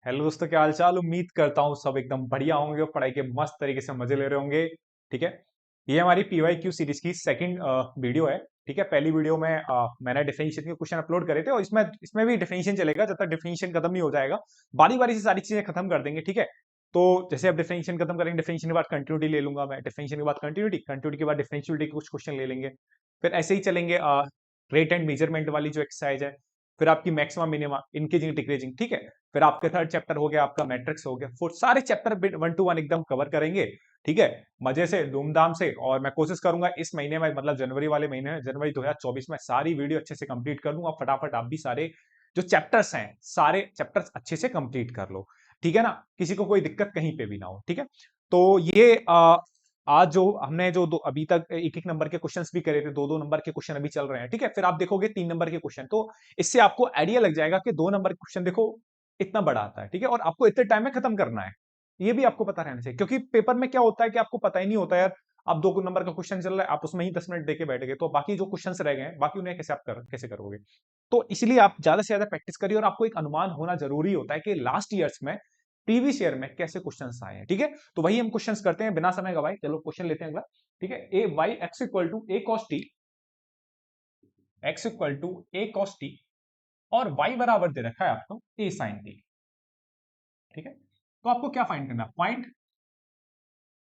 Hello दोस्तों, क्या हाल चाल। उम्मीद करता हूँ सब एकदम बढ़िया होंगे और पढ़ाई के मस्त तरीके से मजे ले रहे होंगे। ठीक है, ये हमारी PYQ सीरीज की सेकंड वीडियो है। ठीक है, पहली वीडियो में मैंने डिफरेंशिएशन के क्वेश्चन अपलोड करे थे और इसमें इसमें भी डिफरेंशिएशन चलेगा जब तक डिफरेंशिएशन खत्म नहीं हो जाएगा। बारी बारी से सारी चीजें खत्म कर देंगे। ठीक है, तो जैसे अब डिफरेंशिएशन खत्म करेंगे, डिफरेंशिएशन के बाद कंटिन्यूटी ले लूंगा मैं, डिफरेंशिएशन के बाद कंटिन्यूटी, कंटिन्यूटी के बाद डिफरेंशियलिटी के कुछ क्वेश्चन ले लेंगे। फिर ऐसे ही चलेंगे रेट एंड मेजरमेंट वाली जो एक्सरसाइज है, फिर आपकी मैक्सिमम मिनिमा, इंक्रीजिंग डिक्रीजिंग। ठीक है, फिर आपके थर्ड चैप्टर हो गया आपका मैट्रिक्स हो गया। फोर्थ सारे चैप्टर 1 to 1 एकदम कवर करेंगे। ठीक है, मजे से धूमधाम से। और मैं कोशिश करूंगा इस महीने में, मतलब जनवरी वाले महीने में, जनवरी 2024 में सारी वीडियो अच्छे से कंप्लीट कर दूंगा। फटाफट आप भी सारे जो चैप्टर्स हैं, सारे चैप्टर्स अच्छे से कंप्लीट कर लो। ठीक है ना, किसी को कोई दिक्कत कहीं पे भी ना हो। ठीक है, तो ये आज जो हमने जो अभी तक एक एक नंबर के क्वेश्चंस भी करे थे, दो दो नंबर के क्वेश्चन अभी चल रहे हैं। ठीक है, फिर आप देखोगे 3 नंबर के क्वेश्चन, तो इससे आपको आइडिया लग जाएगा कि 2 नंबर के क्वेश्चन देखो इतना बड़ा आता है। ठीक है, और आपको इतने टाइम में खत्म करना है, ये भी आपको पता रहना चाहिए। क्योंकि पेपर में क्या होता है कि आपको पता ही नहीं होता यार, आप 2 नंबर का क्वेश्चन चल रहा है, आप उसमें ही 10 मिनट देके बैठ गए, तो बाकी जो क्वेश्चन रह गए हैं, बाकी उन्हें कैसे कैसे करोगे। तो इसलिए आप ज्यादा से ज्यादा प्रैक्टिस करिए और आपको एक अनुमान होना जरूरी होता है कि लास्ट ईयर्स में, प्रीवियस ईयर में कैसे क्वेश्चंस आए हैं। ठीक है, तो वही हम क्वेश्चंस करते हैं बिना समय गवाए। चलो क्वेश्चन लेते हैं अगला। ठीक है, A Y X equal to A cos T, X equal to A cos T, और y बराबर दे रखा है आपको a साइन टी। ठीक है, तो आपको क्या फाइंड करना है, point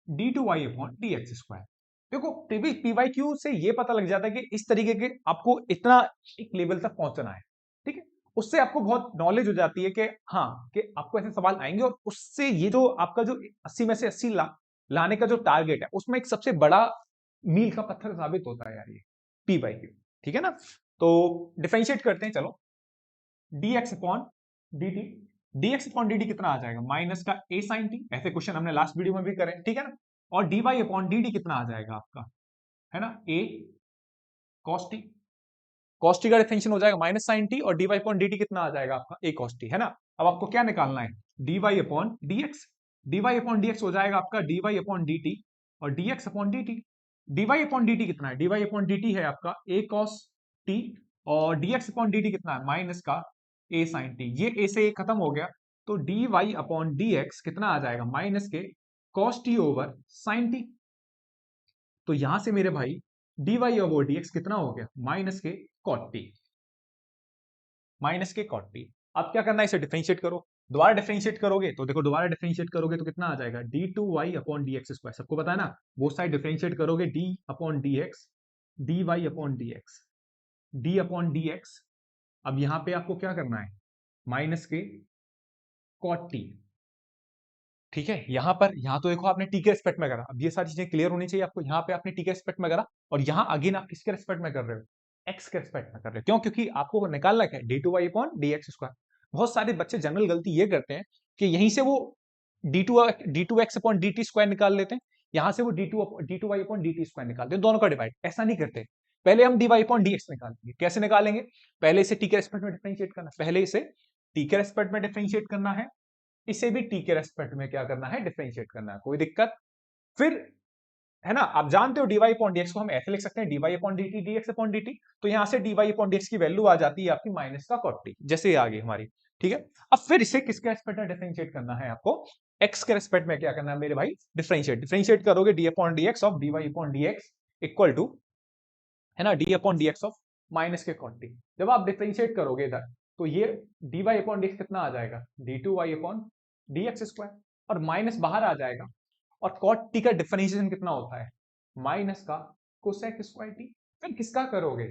d2y upon D x square. देखो PYQ से ये पता लग जाता है कि इस तरीके के आपको इतना एक लेवल तक पहुंचना है। ठीक है, उससे आपको बहुत नॉलेज हो जाती है कि हाँ, कि आपको ऐसे सवाल आएंगे, और उससे ये जो आपका जो 80 में से 80 लाने का जो टारगेट है, उसमें एक सबसे बड़ा मील का पत्थर साबित होता है यार ये PYQ। ठीक है ना, तो डिफरेंशिएट करते हैं। चलो, dx upon dt, dx upon dt कितना आ जाएगा, माइनस का a sin t। ऐसे क्वेश्चन हमने लास्ट वीडियो में भी करे। ठीक है ना, और dy अपॉन dt कितना आ जाएगा आपका, है ना, a cos t। cos t का डिफरेंशियल हो जाएगा माइनस sin t, और dy अपॉन dt कितना आ जाएगा आपका a cos t, है ना। अब आपको क्या निकालना है, dy upon dx। dy upon dx हो जाएगा आपका dy अपॉन dt, और dx upon dt। dy upon dt कितना है, dy अपॉन dt है आपका a cos t, और dx अपॉन dt कितना है, माइनस का a sin t। ये a से a खत्म हो गया, तो dy अपॉन dx कितना आ जाएगा, माइनस के cos t over sin t। तो यहां से मेरे भाई dy ओवर dx कितना हो गया, माइनस के cot t, माइनस के cot t। अब क्या करना है, इसे डिफरेंशिएट करो। दोबारा डिफरेंशिएट करोगे तो देखो, दोबारा डिफरेंशिएट करोगे तो कितना आ जाएगा, d2y अपॉन dx स्क्वायर। सबको पता है ना, वो साइड डिफरेंशिएट करोगे, d upon dx, dy upon dx, d upon dx। अब यहां पे आपको क्या करना है, माइनस के cot t। ठीक है, यहां पर, यहां तो देखो आपने टी के रेस्पेक्ट में करा। अब ये सारी चीजें क्लियर होनी चाहिए आपको। यहां पे आपने टी के रेस्पेक्ट में करा, और यहां अगेन आप किसके रेस्पेक्ट में कर रहे हो, एक्स के रेस्पेक्ट में कर रहे हो। क्यों, क्योंकि आपको निकालना क्या है, D two Y upon D x square. बहुत सारे बच्चे जनरल गलती ये करते हैं कि यहीं से वो D two X upon D T square निकाल लेते हैं, यहां से वो D two Y upon D T square निकालते हैं, दोनों का डिवाइड। ऐसा नहीं करते, पहले हम D Y upon D X निकालेंगे। कैसे निकालेंगे, पहले इसे टी के रेस्पेक्ट में डिफरेंशिएट करना, पहले इसे टी के रेस्पेक्ट में डिफरेंशिएट करना है, इसे भी टी के रेस्पेक्ट में क्या करना है, डिफरेंशिएट करना है। कोई दिक्कत, फिर, है ना, आप जानते हो डीवाई अपॉन डीएक्स को हम ऐसे लिख सकते हैं, DY upon D DX upon D. तो यहां से डीवाई अपॉन डीएक्स की वैल्यू आ जाती है आपकी माइनस का cot t, जैसे ये आ गई हमारी। ठीक है, अब फिर इसे किसके रेस्पेक्ट में डिफरेंशिएट करना है आपको, एक्स के रेस्पेक्ट में क्या करना है मेरे भाई, डिफरेंशिएट। डिफरेंशिएट करोगे D upon DX of DY upon DX equal to, है ना, D upon DX of minus के cot t। जब आप डिफरेंशिएट करोगे इधर, तो ये डी वाई अपॉन डीएक्स कितना आ जाएगा, D two Y upon D x square, और माइनस बाहर आ जाएगा। और cot t का डिफरेंशिएशन कितना होता है, माइनस का कोसेक स्क्वायर टी। फिर किसका करोगे,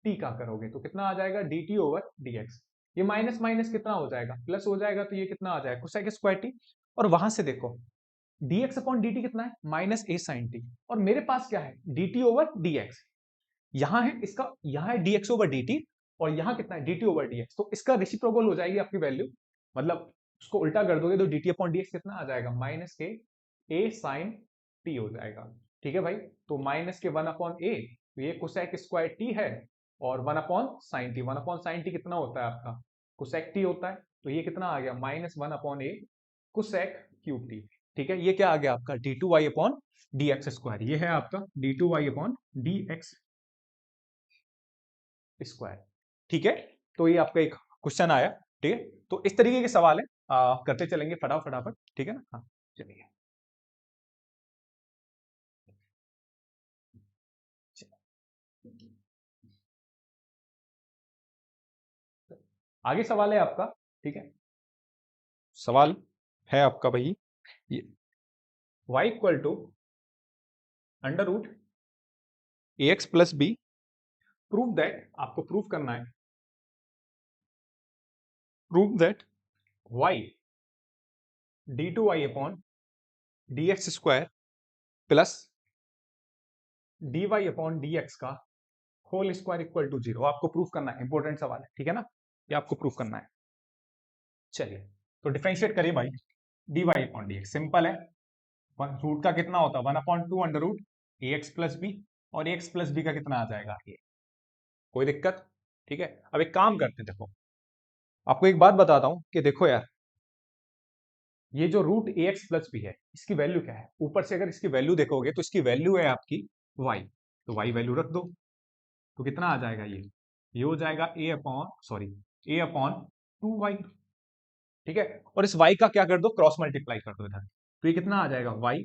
t का करोगे, तो कितना आ जाएगा, dt ओवर dx। ये माइनस माइनस कितना हो जाएगा, प्लस हो जाएगा, तो ये कितना आ जाएगा, कोसेक स्क्वायर टी। और वहां से देखो dx अपॉन dt कितना है, माइनस a sin t, और मेरे पास क्या है, dt ओवर dx। यहां है इसका, यहां है dx ओवर dt, और यहां कितना है, dt ओवर dx। तो इसका रेसिप्रोकल हो जाएगी आपकी वैल्यू, मतलब उसको उल्टा कर दोगे तो dt अपॉन dx कितना आ जाएगा, माइनस के a sin t हो जाएगा। ठीक है भाई, तो माइनस के 1 अपॉन ए, तो ये कोसेक स्क्वायर टी है, और 1 upon sine T. 1 upon sine T कितना होता है आपका, कोसेक टी होता है, तो ये कितना आ गया, minus 1 upon A cosec cube T. ठीक है, ये क्या आ गया आपका, D two Y upon D x square. ये है आपका D two Y upon D x square. ठीक है, तो ये आपका एक क्वेश्चन आया। ठीक है, तो इस तरीके के सवाल है। करते चलेंगे फटाफट, ठीक है ना। हाँ चलिए, आगे सवाल है आपका, ठीक है। सवाल है आपका भाई, y equal to under root A X plus B, prove that, आपको प्रूव करना है, prove that y D two Y upon D x square plus D Y upon D x का होल स्क्वायर इक्वल टू 0। आपको proof करना है, important सवाल है, ठीक है ना, ये आपको प्रूफ करना है। चलिए तो डिफरेंशिएट करिए भाई, D Y upon D X, simple है, रूट का कितना होता है 1/2 under root A X plus B, और ए एक्स प्लस बी का कितना आ जाएगा ये, कोई दिक्कत, ठीक है। अब एक काम करते हैं, देखो आपको एक बात बताता हूं कि देखो यार, ये जो root A X plus B है, इसकी वैल्यू क्या है, ऊपर से अगर इसकी वैल्यू देखोगे तो इसकी वैल्यू है आपकी वाई, तो वाई वैल्यू रख दो, तो कितना आ जाएगा ये हो जाएगा ए अपॉन 2y, ठीक है। और इस y का क्या कर दो, क्रॉस मल्टीप्लाई कर दो इधर, तो ये कितना आ जाएगा y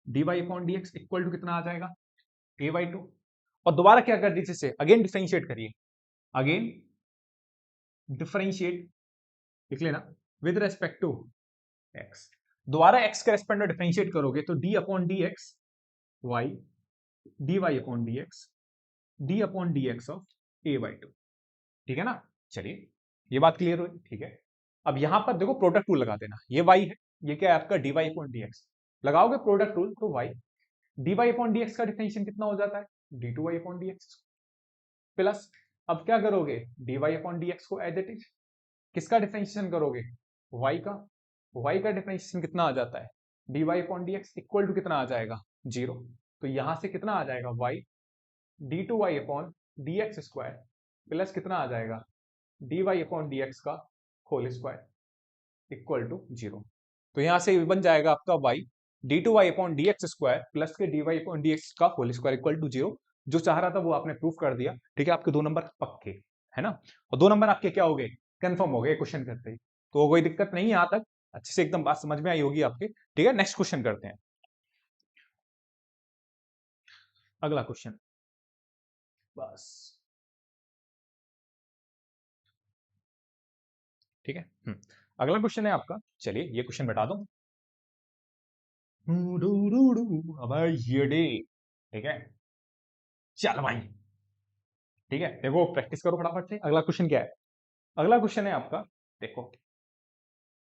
dy upon dx equal to कितना आ जाएगा a/2, और दोबारा क्या कर दीजिए इसे, अगेन डिफरेंशिएट करिए, अगेन डिफरेंशिएट, लिख लेना, विद रेस्पेक्ट टू x, दोबारा x के रेस्पेक्ट में डिफरेंशिएट करोगे तो d upon dx y dy upon dx d upon dx of a/2, ठीक है ना। चलिए ये बात क्लियर हुई, ठीक है। अब यहां पर देखो प्रोडक्ट रूल लगा देना, ये y है, ये क्या है आपका dy अपॉन dx, लगाओगे प्रोडक्ट रूल तो y dy अपॉन dx का डिफरेंशिएशन कितना हो जाता है d2y अपॉन dx, प्लस अब क्या करोगे dy अपॉन dx को एज इट इज, किसका डिफरेंशिएशन करोगे y का, y का डिफरेंशिएशन कितना आ जाता है dy upon dx equal to कितना आ जाएगा 0, तो यहां से कितना आ जाएगा y d2y upon dx square plus कितना आ जाएगा dy अपॉन dx का होल स्क्वायर इक्वल टू 0, तो यहां से बन जाएगा आपका y d2y upon dx square plus के dy अपॉन dx का होल स्क्वायर इक्वल टू 0, जो चाह रहा था वो आपने प्रूफ कर दिया, ठीक है। आपके 2 नंबर पक्के, है ना, और 2 नंबर आपके क्या हो गए, कंफर्म हो गए क्वेश्चन करते ही, तो कोई दिक्कत नहीं है, यहां तक अच्छे से एकदम बात समझ में आई होगी आपके, ठीक है। नेक्स्ट क्वेश्चन करते हैं, अगला क्वेश्चन, बस ठीक है। अगला क्वेश्चन है आपका, चलिए ये क्वेश्चन बता दो, अब ये डे, ठीक है, चल भाई, ठीक है। देखो प्रैक्टिस करो फटाफट से, अगला क्वेश्चन क्या है, अगला क्वेश्चन है आपका, देखो,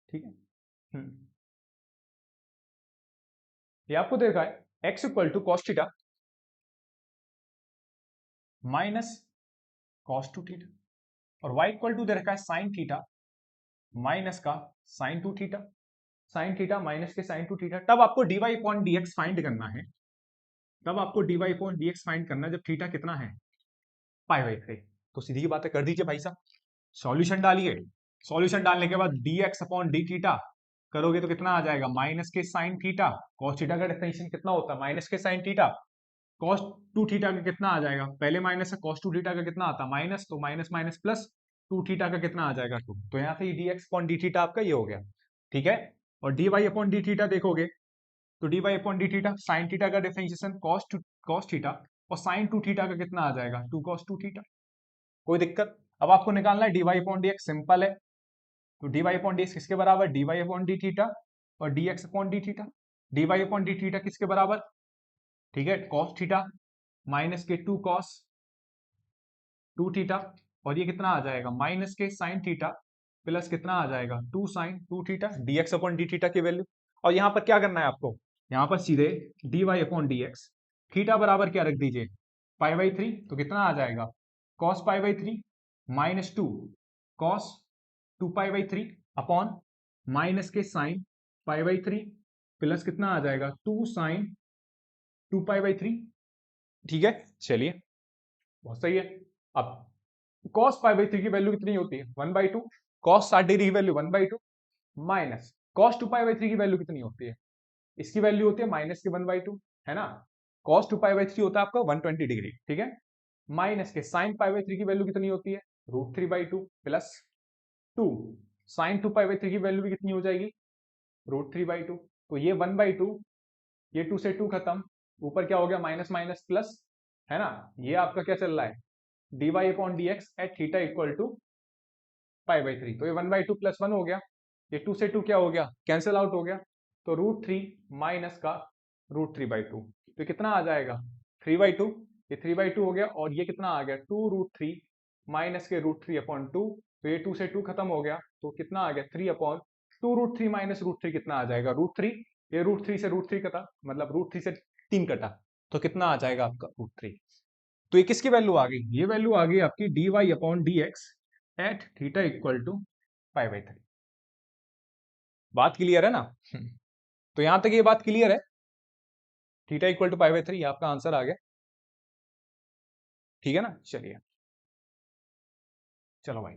ठीक है। ये आपको देखा है x equal to cos theta minus cos two theta, और y इक्वल टू दे रखा है साइन थीटा माइनस का sine two theta, sine theta minus के साइन टू थीटा, तब आपको dy अपॉन dx फाइंड करना है, तब आपको dy अपॉन dx फाइंड करना है जब थीटा कितना है π/3, तो सीधी बात है, कर दीजिए भाई साहब, सॉल्यूशन डालिए, सॉल्यूशन डालने के बाद dx अपॉन डी थीटा करोगे तो कितना आ जाएगा माइनस के साइन थीटा, कॉस थीटा का डिफरेंशिएशन कितना होता है माइनस के sine theta, cos two theta का कितना आ जाएगा, पहले माइनस है कॉस टू थीटा का कितना आता है माइनस, तो minus minus plus, two theta का कितना आ जाएगा 2, तो यहाँ से dx अपॉन डी थीटा आपका ये हो गया, ठीक है। और dy अपॉन डी थीटा देखोगे तो dy upon D theta sine theta का डिफरेंशिएशन कॉस थीटा, और साइन टू थीटा का कितना आ जाएगा 2 cos 2 थीटा, कोई दिक्कत। अब आपको निकालना है dy अपॉन dx, सिंपल है, तो dy अपॉन dx किसके बराबर dy अपॉन डी थीटा और dx upon D theta, dy upon D theta किसके बराबर, ठीक है, cos थीटा माइनस के 2 cos 2 थीटा, और ये कितना आ जाएगा माइनस के साइन थीटा प्लस कितना आ जाएगा 2 sine 2 theta, dx upon D theta की वैल्यू, और यहाँ पर क्या करना है आपको, यहाँ पर सीधे dy अपॉन dx, थीटा बराबर क्या रख दीजिए π/3, तो कितना आ जाएगा cos π/3 minus 2 cos 2π/3 upon minus के साइन π/3 प्लस कितना आ जाएगा 2 साइन 2π/3, ठीक है। चलिए बहुत सही है। अब cos π/3 की वैल्यू कितनी होती है 1/2, cos 60 डिग्री की वैल्यू 1/2 माइनस cos 2π/3 की वैल्यू कितनी होती है, इसकी वैल्यू होती है माइनस के 1/2, है ना, cos 2π/3 होता है आपका 120 डिग्री, ठीक है, माइनस के sin π/3 की वैल्यू कितनी होती है √3/2 प्लस 2 sin 2π/3 की वैल्यू भी कितनी हो जाएगी, √3/2। तो ये 1/2, ये 2 से 2 खत्म, ऊपर क्या हो गया, माइनस माइनस प्लस, है ना। ये आपका क्या चल रहा है, dy/dx at theta equal to π/3। तो ये 1/2 प्लस 1 हो गया, ये 2 से 2 क्या हो गया, कैंसिल आउट हो गया। तो √3 माइनस का √3/2, तो कितना आ जाएगा, 3/2। ये 3/2 हो गया, और ये कितना आ गया, 2√3 माइनस के √3/2। तो ये 2 से 2 खत्म हो गया, तो कितना आ गया, 3/2√3 माइनस √3 कितना आ जाएगा, √3। ये √3 से √3 कटा, मतलब √3 से 3 कटा, तो कितना आ जाएगा आपका √3। तो ये किसकी वैल्यू आ गई, ये वैल्यू आ गई आपकी dy/dx at theta equal to π/3। बात क्लियर है ना। तो यहां तक ये बात क्लियर है, थीटा इक्वल टू π/3 आपका आंसर आ गया, ठीक है ना। चलिए, चलो भाई,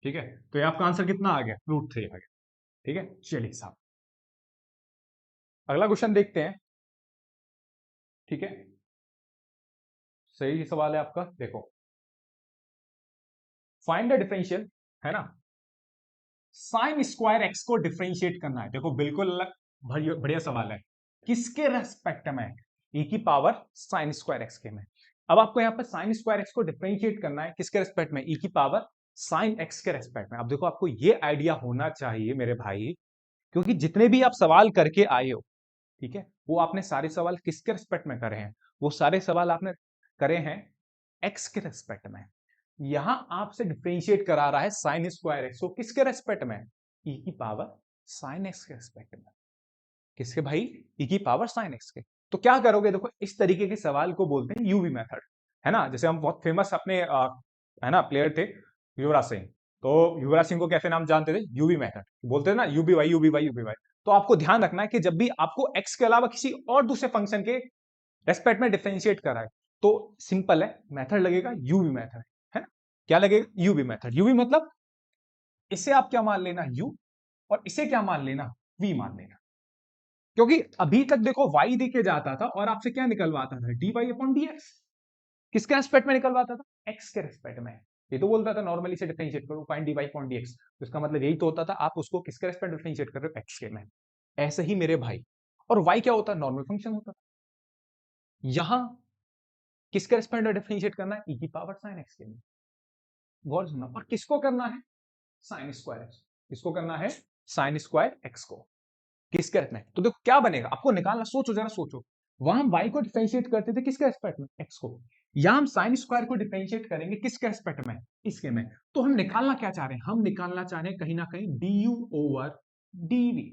ठीक है। तो ये आपका आंसर कितना आ गया, √3 आ गया, ठीक है। चलिए साहब, अगला क्वेश्चन देखते हैं, ठीक है। सही सवाल है आपका, देखो, फाइंड द डिफरेंशियल, है ना, साइन स्क्वायर एक्स को डिफरेंशिएट करना है। देखो बिल्कुल अलग, बढ़िया सवाल है, किसके रेस्पेक्ट में, e की पावर साइन स्क्वायर एक्स के में। अब आपको यहाँ पर साइन स्क्वायर एक्स को डिफरेंशिएट करना है, किसके रेस्पेक्ट में, e की पावर साइन एक्स के रेस्पेक्ट में। अब देखो, आपको ये आइडिया होना चाहिए मेरे भाई, क्योंकि जितने भी आप सवाल करके आए हो, ठीक है, वो आपने सारे सवाल किसके रेस्पेक्ट में करे हैं, वो सारे सवाल आपने करे हैं एक्स के रेस्पेक्ट में। यहां आपसे डिफरेंशिएट करा रहा है साइन स्क्वायर एक्स को, किसके रेस्पेक्ट में, e की पावर साइन एक्स के रेस्पेक्ट में। किसके भाई, e की पावर साइन एक्स के। तो क्या करोगे, देखो इस तरीके के सवाल को बोलते हैं यूवी मेथड, है ना। जैसे हम बहुत फेमस अपने है ना प्लेयर थे युवराज सिंह, तो युवराज सिंह को कैसे नाम जानते थे, यूवी मेथड बोलते थे ना, यूबीवाई यूबीवाई यूबीवाई। तो आपको ध्यान रखना है कि जब भी आपको एक्स के अलावा किसी और दूसरे फंक्शन के रेस्पेक्ट में डिफरेंशिएट कराए, तो सिंपल है, मेथड लगेगा यूवी मेथड, है ना। क्या लगेगा, यूवी मेथड। यूवी मतलब इसे आप क्या मान लेना, यू, और इसे क्या मान लेना, वी मान लेना। क्योंकि अभी तक देखो y देके जाता था और आपसे क्या निकलवाता था, dy/dx। किसके रेस्पेक्ट में निकलवाता था, x के रेस्पेक्ट में। ये तो बोलता था नॉर्मली से डिफरेंशिएट करो, फाइंड dy/dx, तो इसका मतलब यही तो होता था, आप उसको किसके रेस्पेक्ट डिफरेंशिएट कर रहे हो, x के में। ऐसे ही मेरे भाई, और y क्या होता है, नॉर्मल फंक्शन होता था। यहां किसके रेस्पेक्ट में डिफरेंशिएट करना है, e की पावर साइन x के में। गौर सुनना, और किसको करना है, साइन स्क्वायर एक्स। किसको करना है, साइन स्क्वायर एक्स को, किसके रेस्पेक्ट में। तो देखो क्या बनेगा, आपको निकालना, सोचो जरा सोचो। वहां हम y को डिफरेंशिएट करते थे किसके रेस्पेक्ट में, x को। यहां हम साइन स्क्वायर को डिफरेंशिएट करेंगे किसके रेस्पेक्ट में, इसके में। तो हम निकालना क्या चाह रहे हैं, हम निकालना चाह रहे हैं कहीं ना कहीं du/dv।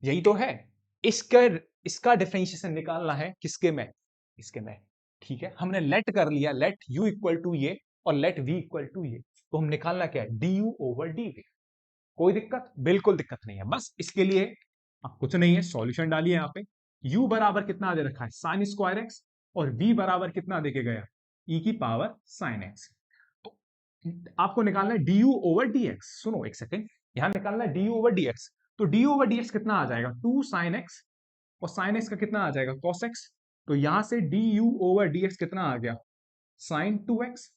यही तो है, इसका इसका डिफरेंशिएशन निकालना है किसके में, इसके में। ठीक है, हमने लेट कर लिया, लेट u इक्वल टू ये और लेट v इक्वल टू ये। तो हम निकालना क्या है, du/dv। कोई दिक्कत, बिल्कुल दिक्कत नहीं है। बस इसके लिए अब कुछ नहीं है, सॉल्यूशन डालिए यहाँ पे। u बराबर कितना दे रखा है, साइन स्क्वायर एक्स, और v बराबर कितना देके गया, e की पावर साइन एक्स। तो आपको निकालना है du/dx। सुनो एक सेकेंड, यहां निकालना है du/dx। तो du/dx कितना आ जाएगा, 2 sin x, और sin x का कितना आ जाएगा, cos x। तो यहां से du/dx कितना आ गया, sin 2x।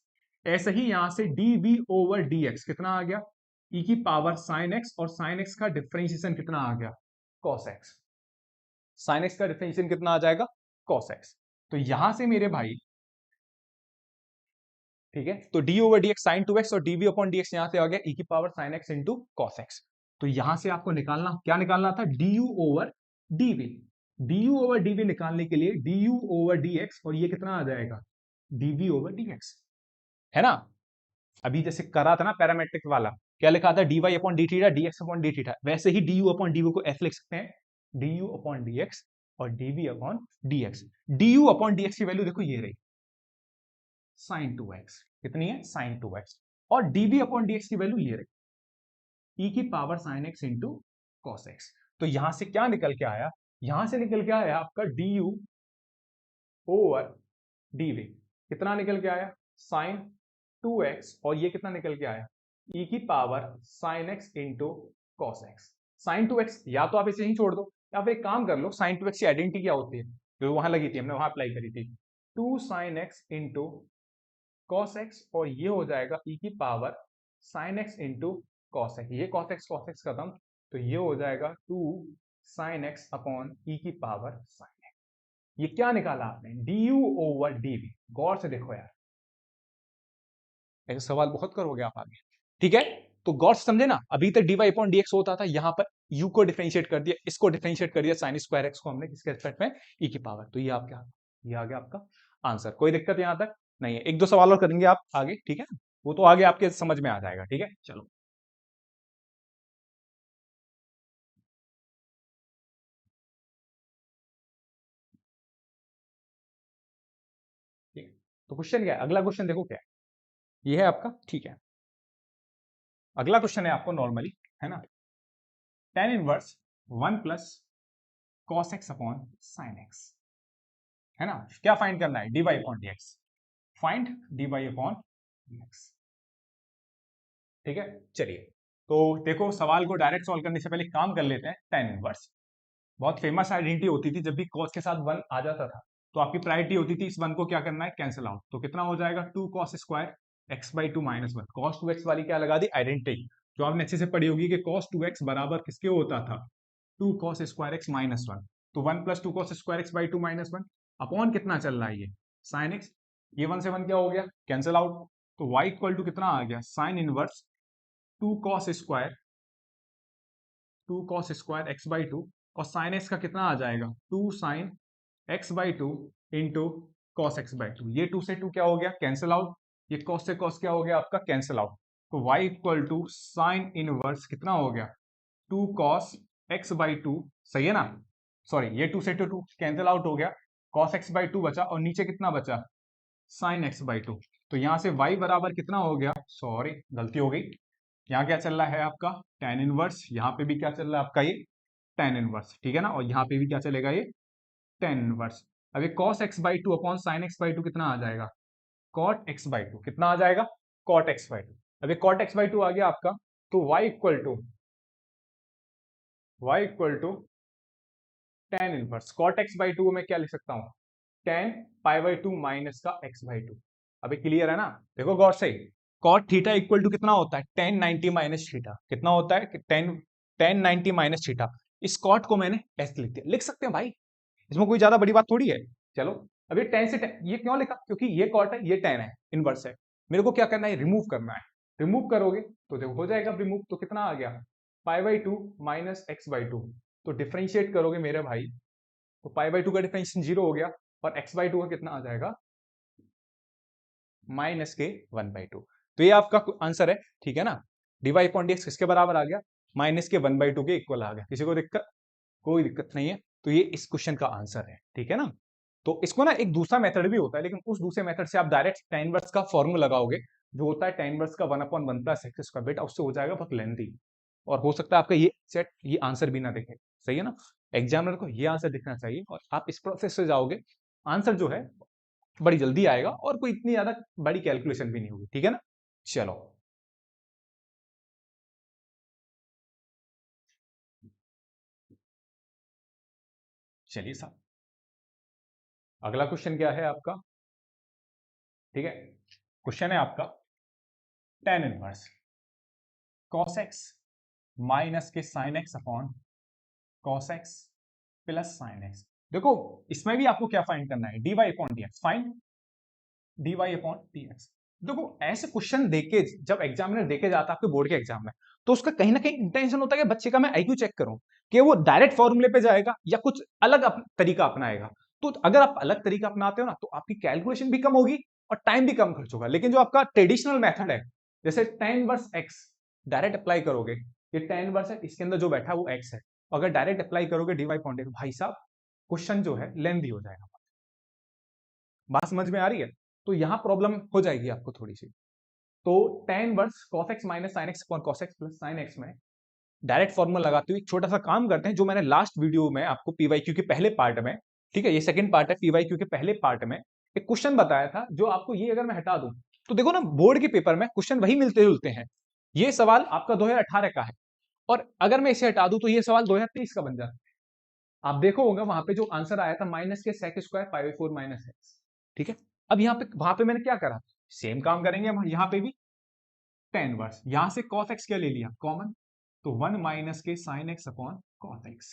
ऐसे ही यहां से dv/dx कितना आ गया, e की पावर sin x, और sin x का डिफरेंशिएशन कितना आ गया, cos x। sin x का डिफरेंशिएशन कितना आ जाएगा, cos x। तो यहां से मेरे भाई, ठीक है, तो d/dx sin 2x और dv/dx यहां से आ गया e की power sin x into cos x। तो यहां से आपको निकालना, क्या निकालना था, du/dv। du/dv निकालने के लिए du/dx, और ये कितना आ जाएगा, dv/dx, है ना। अभी जैसे करा था ना पैरामेट्रिक वाला, क्या लिखा था, dy/dθ dx/dθ, वैसे ही du/dv को ऐसे लिख सकते हैं, du/dx और dv/dx। du/dx की वैल्यू देखो ये रही, sin 2x, कितनी है, sin 2x। और dv/dx की वैल्यू ये रही, e की power sin x into cos x। तो यहां से क्या निकल के आया, यहां से निकल के आया आपका du/dv, कितना निकल के आया, sin 2x, और ये कितना निकल के आया, e की power sin x into cos x। sin 2x या तो आप इसे ही छोड़ दो, या फिर एक काम कर लो, sin 2x की आइडेंटिटी क्या होती है, जो वहां लगी थी, हमने वहां अप्लाई करी थी, 2 sin x into cos x और ये हो जाएगा e की power sin x into cos x। ये cos x खत्म, तो ये हो जाएगा 2 sin x अपॉन e की पावर sin x। ये क्या निकाला आपने? du over dv। गौर से देखो यार, ऐसे सवाल बहुत करोगे आप आगे, ठीक है? तो गौर से समझे ना, अभी तक dy अपॉन dx होता था, यहां पर u को डिफरेंशिएट कर दिया, इसको डिफरेंशिएट कर दिया, साइन स्क्वायर x को हमने किसके रिस्पेक्ट में? e की पावर। तो ये आपका, ये आ गया आपका आंसर। कोई दिक्कत यहां तक नहीं है? एक दो सवाल और करेंगे आप आगे, ठीक है? वो तो आगे आपके समझ में आ जाएगा, ठीक है? चलो, ठीक है। तो क्वेश्चन क्या है? अगला क्वेश्चन देखो क्या है, ये है आपका, ठीक है? अगला क्वेश्चन है आपको नॉर्मली, है ना, tan inverse 1 plus cos x upon sin x, है ना? क्या फाइंड करना है? dy upon dx। Find dy upon dx, ठीक है? चलिए, तो देखो, सवाल को डायरेक्ट सॉल्व करने से पहले काम कर लेते हैं। tan इनवर्स बहुत फेमस आइडेंटिटी होती थी, जब भी cos के साथ 1 आ जाता था तो आपकी प्रायोरिटी होती थी इस 1 को क्या करना है? Cancel out. तो कितना हो जाएगा? 2 cos square x by 2 minus 1। cos 2x वाली क्या लगा दी? आइडेंटिटी, जो आपने अच्छे से पढ़ी होगी कि cos 2x बराबर किसके होता था? 2 cos स्क्वायर x माइनस 1। तो 1 plus 2 cos square x by 2 minus 1 upon कितना चल रहा है? ये sin x। ये 1 से 1 क्या हो गया? Cancel out. तो y इक्वल टू कितना आ गया? Sine inverse 2 cos square 2 cos square x by 2, और साइन x का कितना आ जाएगा? 2 sine x by 2 into cos X by 2। ये 2 से 2 क्या हो गया? Cancel out. ये cos से cos क्या हो गया आपका? Cancel out. तो y equal to sine inverse कितना हो गया? 2 cos x बाई 2, सही है ना? सॉरी, ये 2 से 2 कैंसिल आउट हो गया, cos x बाई 2 बचा, और नीचे कितना बचा? Sine x by 2। तो यहां से y बराबर कितना हो गया? सॉरी, गलती हो गई। यहाँ क्या चल रहा है आपका? tan inverse. यहाँ पे भी क्या चल रहा है आपका? ये tan इनवर्स, ठीक है ना? और यहाँ पे भी क्या चलेगा? ये tan इनवर्स। अब ये cos x by 2 upon sine x by 2 कितना आ जाएगा? cot x by 2। कितना आ जाएगा? cot x by 2। अब ये cot x बाई 2 आ गया आपका, तो y equal to tan inverse cot x by 2 में क्या लिख सकता हूं? tan पाई बाई 2 माइनस का x बाई 2। अभी क्लियर है ना? देखो गौर से, cot थीटा इक्वल टू कितना होता है? tan 90 minus theta. कितना होता है? tan 90 minus theta. इस cot को मैंने ऐसे लिख सकते हैं भाई, इसमें कोई ज्यादा बड़ी बात थोड़ी है। चलो, अब ये tan से tan, ये क्यों लिखा? क्योंकि ये cot है, ये tan है, इनवर्स है। मेरे को क्या करना है? रिमूव करना है। रिमूव करोगे तो देखो हो जाएगा रिमूव, तो कितना आ गया? पाई बाई 2 माइनस एक्स बाई 2। तो डिफरेंशिएट करोगे मेरे भाई, तो पाई बाई 2 का डिफरेंशिएशन 0 हो गया, और एक्स बाई 2 का कितना आ जाएगा? माइनस के 1 बाई 2। तो ये आपका आंसर है, ठीक है ना? D Y upon D x किसके बराबर आ गया? माइनस के 1 बाई 2 के इक्वल आ गया। किसी को दिक्कत? कोई दिक्कत नहीं है। तो ये इस क्वेश्चन का आंसर है, ठीक है ना? तो इसको ना एक दूसरा मेथड भी होता है, लेकिन उस दूसरे मेथड से आप डायरेक्ट tan इनवर्स का फॉर्मूला लगाओगे, जो होता है tan इनवर्स का 1 अपॉन 1 प्लस एक्स स्क्वायर। बेटा उससे हो जाएगा बहुत लेंथी, और हो सकता है आपका ये सेट, ये आंसर भी ना दिखे। सही है ना? एग्जामिनर को ये आंसर दिखना चाहिए, और आप इस प्रोसेस से जाओगे, आंसर जो है बड़ी जल्दी आएगा, और कोई इतनी ज्यादा बड़ी कैलकुलेशन भी नहीं होगी, ठीक है ना? चलो, चलिए साहब, अगला क्वेश्चन क्या है आपका? ठीक है, क्वेश्चन है आपका tan inverse cos x minus के sin x upon cos x plus sin x। देखो, इसमें भी आपको क्या फाइंड करना है? dy upon dx। Find dy upon dx। देखो, ऐसे क्वेश्चन देके जब एग्जामिनर देके जाता है आपके बोर्ड के एग्जाम में, तो उसका कहीं ना कहीं इंटेंशन होता है कि बच्चे का मैं आईक्यू चेक करूं, कि वो डायरेक्ट फॉर्मूले पे जाएगा या कुछ अलग तरीका अपनाएगा। तो अगर आप अलग तरीका अपनाते हो ना, तो आपकी कैलकुलेशन भी कम होगी और टाइम भी कम खर्च होगा। लेकिन जो आपका ट्रेडिशनल मेथड है, जैसे tan inverse x direct apply करोगे, ये tan इनवर्स है, इसके अंदर जो बैठा है वो x है, अगर डायरेक्ट अप्लाई करोगे dy अपॉन dx, भाई साहब क्वेश्चन जो है लेंथी हो जाएगा। बात समझ में आ रही है? तो यहां प्रॉब्लम हो जाएगी आपको थोड़ी सी। तो tan inverse cos x minus sin x upon cos x plus sin x में डायरेक्ट फॉर्मूला लगाते हुए एक छोटा सा काम करते हैं, जो मैंने लास्ट वीडियो में आपको पीवाईक्यू के पहले पार्ट में, ठीक है, ये सेकंड पार्ट है, पीवाईक्यू के पहले पार्ट में एक क्वेश्चन बताया था, जो आपको ये अगर मैं हटा दूं, तो देखो ना, बोर्ड के पेपर में क्वेश्चन वही मिलते जुलते हैं। ये सवाल आपका 2018 का है, और अगर मैं इसे हटा दूं तो ये सवाल 2023 का बन जाता है। आप देखो होगा वहां पे जो आंसर आया था माइनस के sec square pi by 4 minus x, ठीक है? अब यहाँ पे, वहां पे मैंने क्या करा? सेम काम करेंगे हम यहाँ पे भी, tan इनवर्स। यहां से cos x क्या ले लिया कॉमन, तो 1 माइनस के sin x upon cos x,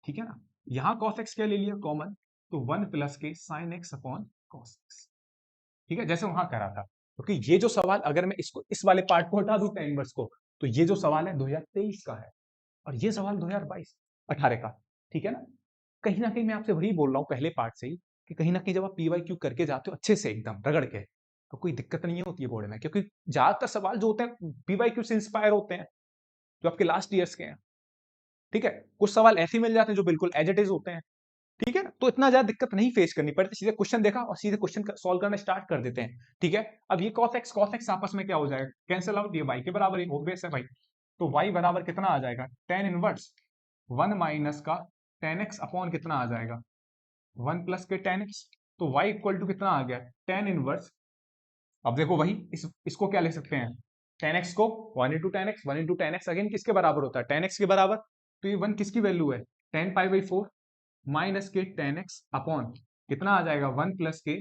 ठीक है ना। यहां cos x क्या ले लिया कॉमन, तो 1 प्लस के sin x upon cos x, ठीक है, जैसे वहां करा था। क्योंकि ये जो सवाल, अगर मैं इसको इस वाले पार्ट को हटा दूं tan इनवर्स को, तो ये जो सवाल है 2023 का है और ये सवाल 2022 18 का, ठीक है ना। कहीं ना कहीं मैं आपसे वही बोल रहा हूँ पहले पार्ट से ही, कि कहीं ना कहीं जब आप PYQ करके जाते हो अच्छे से एकदम रगड़ के, तो कोई दिक्कत नहीं होती है बोर्ड में, क्योंकि ज्यादातर सवाल जो होते हैं PYQ से इंस्पायर होते हैं, जो आपके लास्ट ईयर्स के हैं, ठीक है। कुछ सवाल ऐसे मिल जाते हैं जो बिल्कुल एज इट इज होते हैं, ठीक है ना। तो इतना ज्यादा दिक्कत नहीं फेस करनी पड़ती, सीधे क्वेश्चन देखा और सीधे क्वेश्चन सॉल्व करना स्टार्ट कर देते हैं, ठीक है। अब ये cos x आपस में क्या हो जाएगा, कैंसिल आउट, ये y के बराबर, ऑब्वियस है भाई। तो y बराबर कितना आ जाएगा, tan इनवर्स 1 माइनस का tan x अपॉन कितना आ जाएगा, 1 प्लस के tan x। तो y इक्वल टू कितना आ गया, tan इनवर्स। अब देखो वही इसको क्या ले सकते हैं, tan x को 1 into tan x, 1 into tan x again किसके बराबर होता है, tan x के बराबर। तो ये 1 किसकी वैल्यू है, tan पाई बाई 4 माइनस के tan x अपॉन कितना आ जाएगा, 1 प्लस के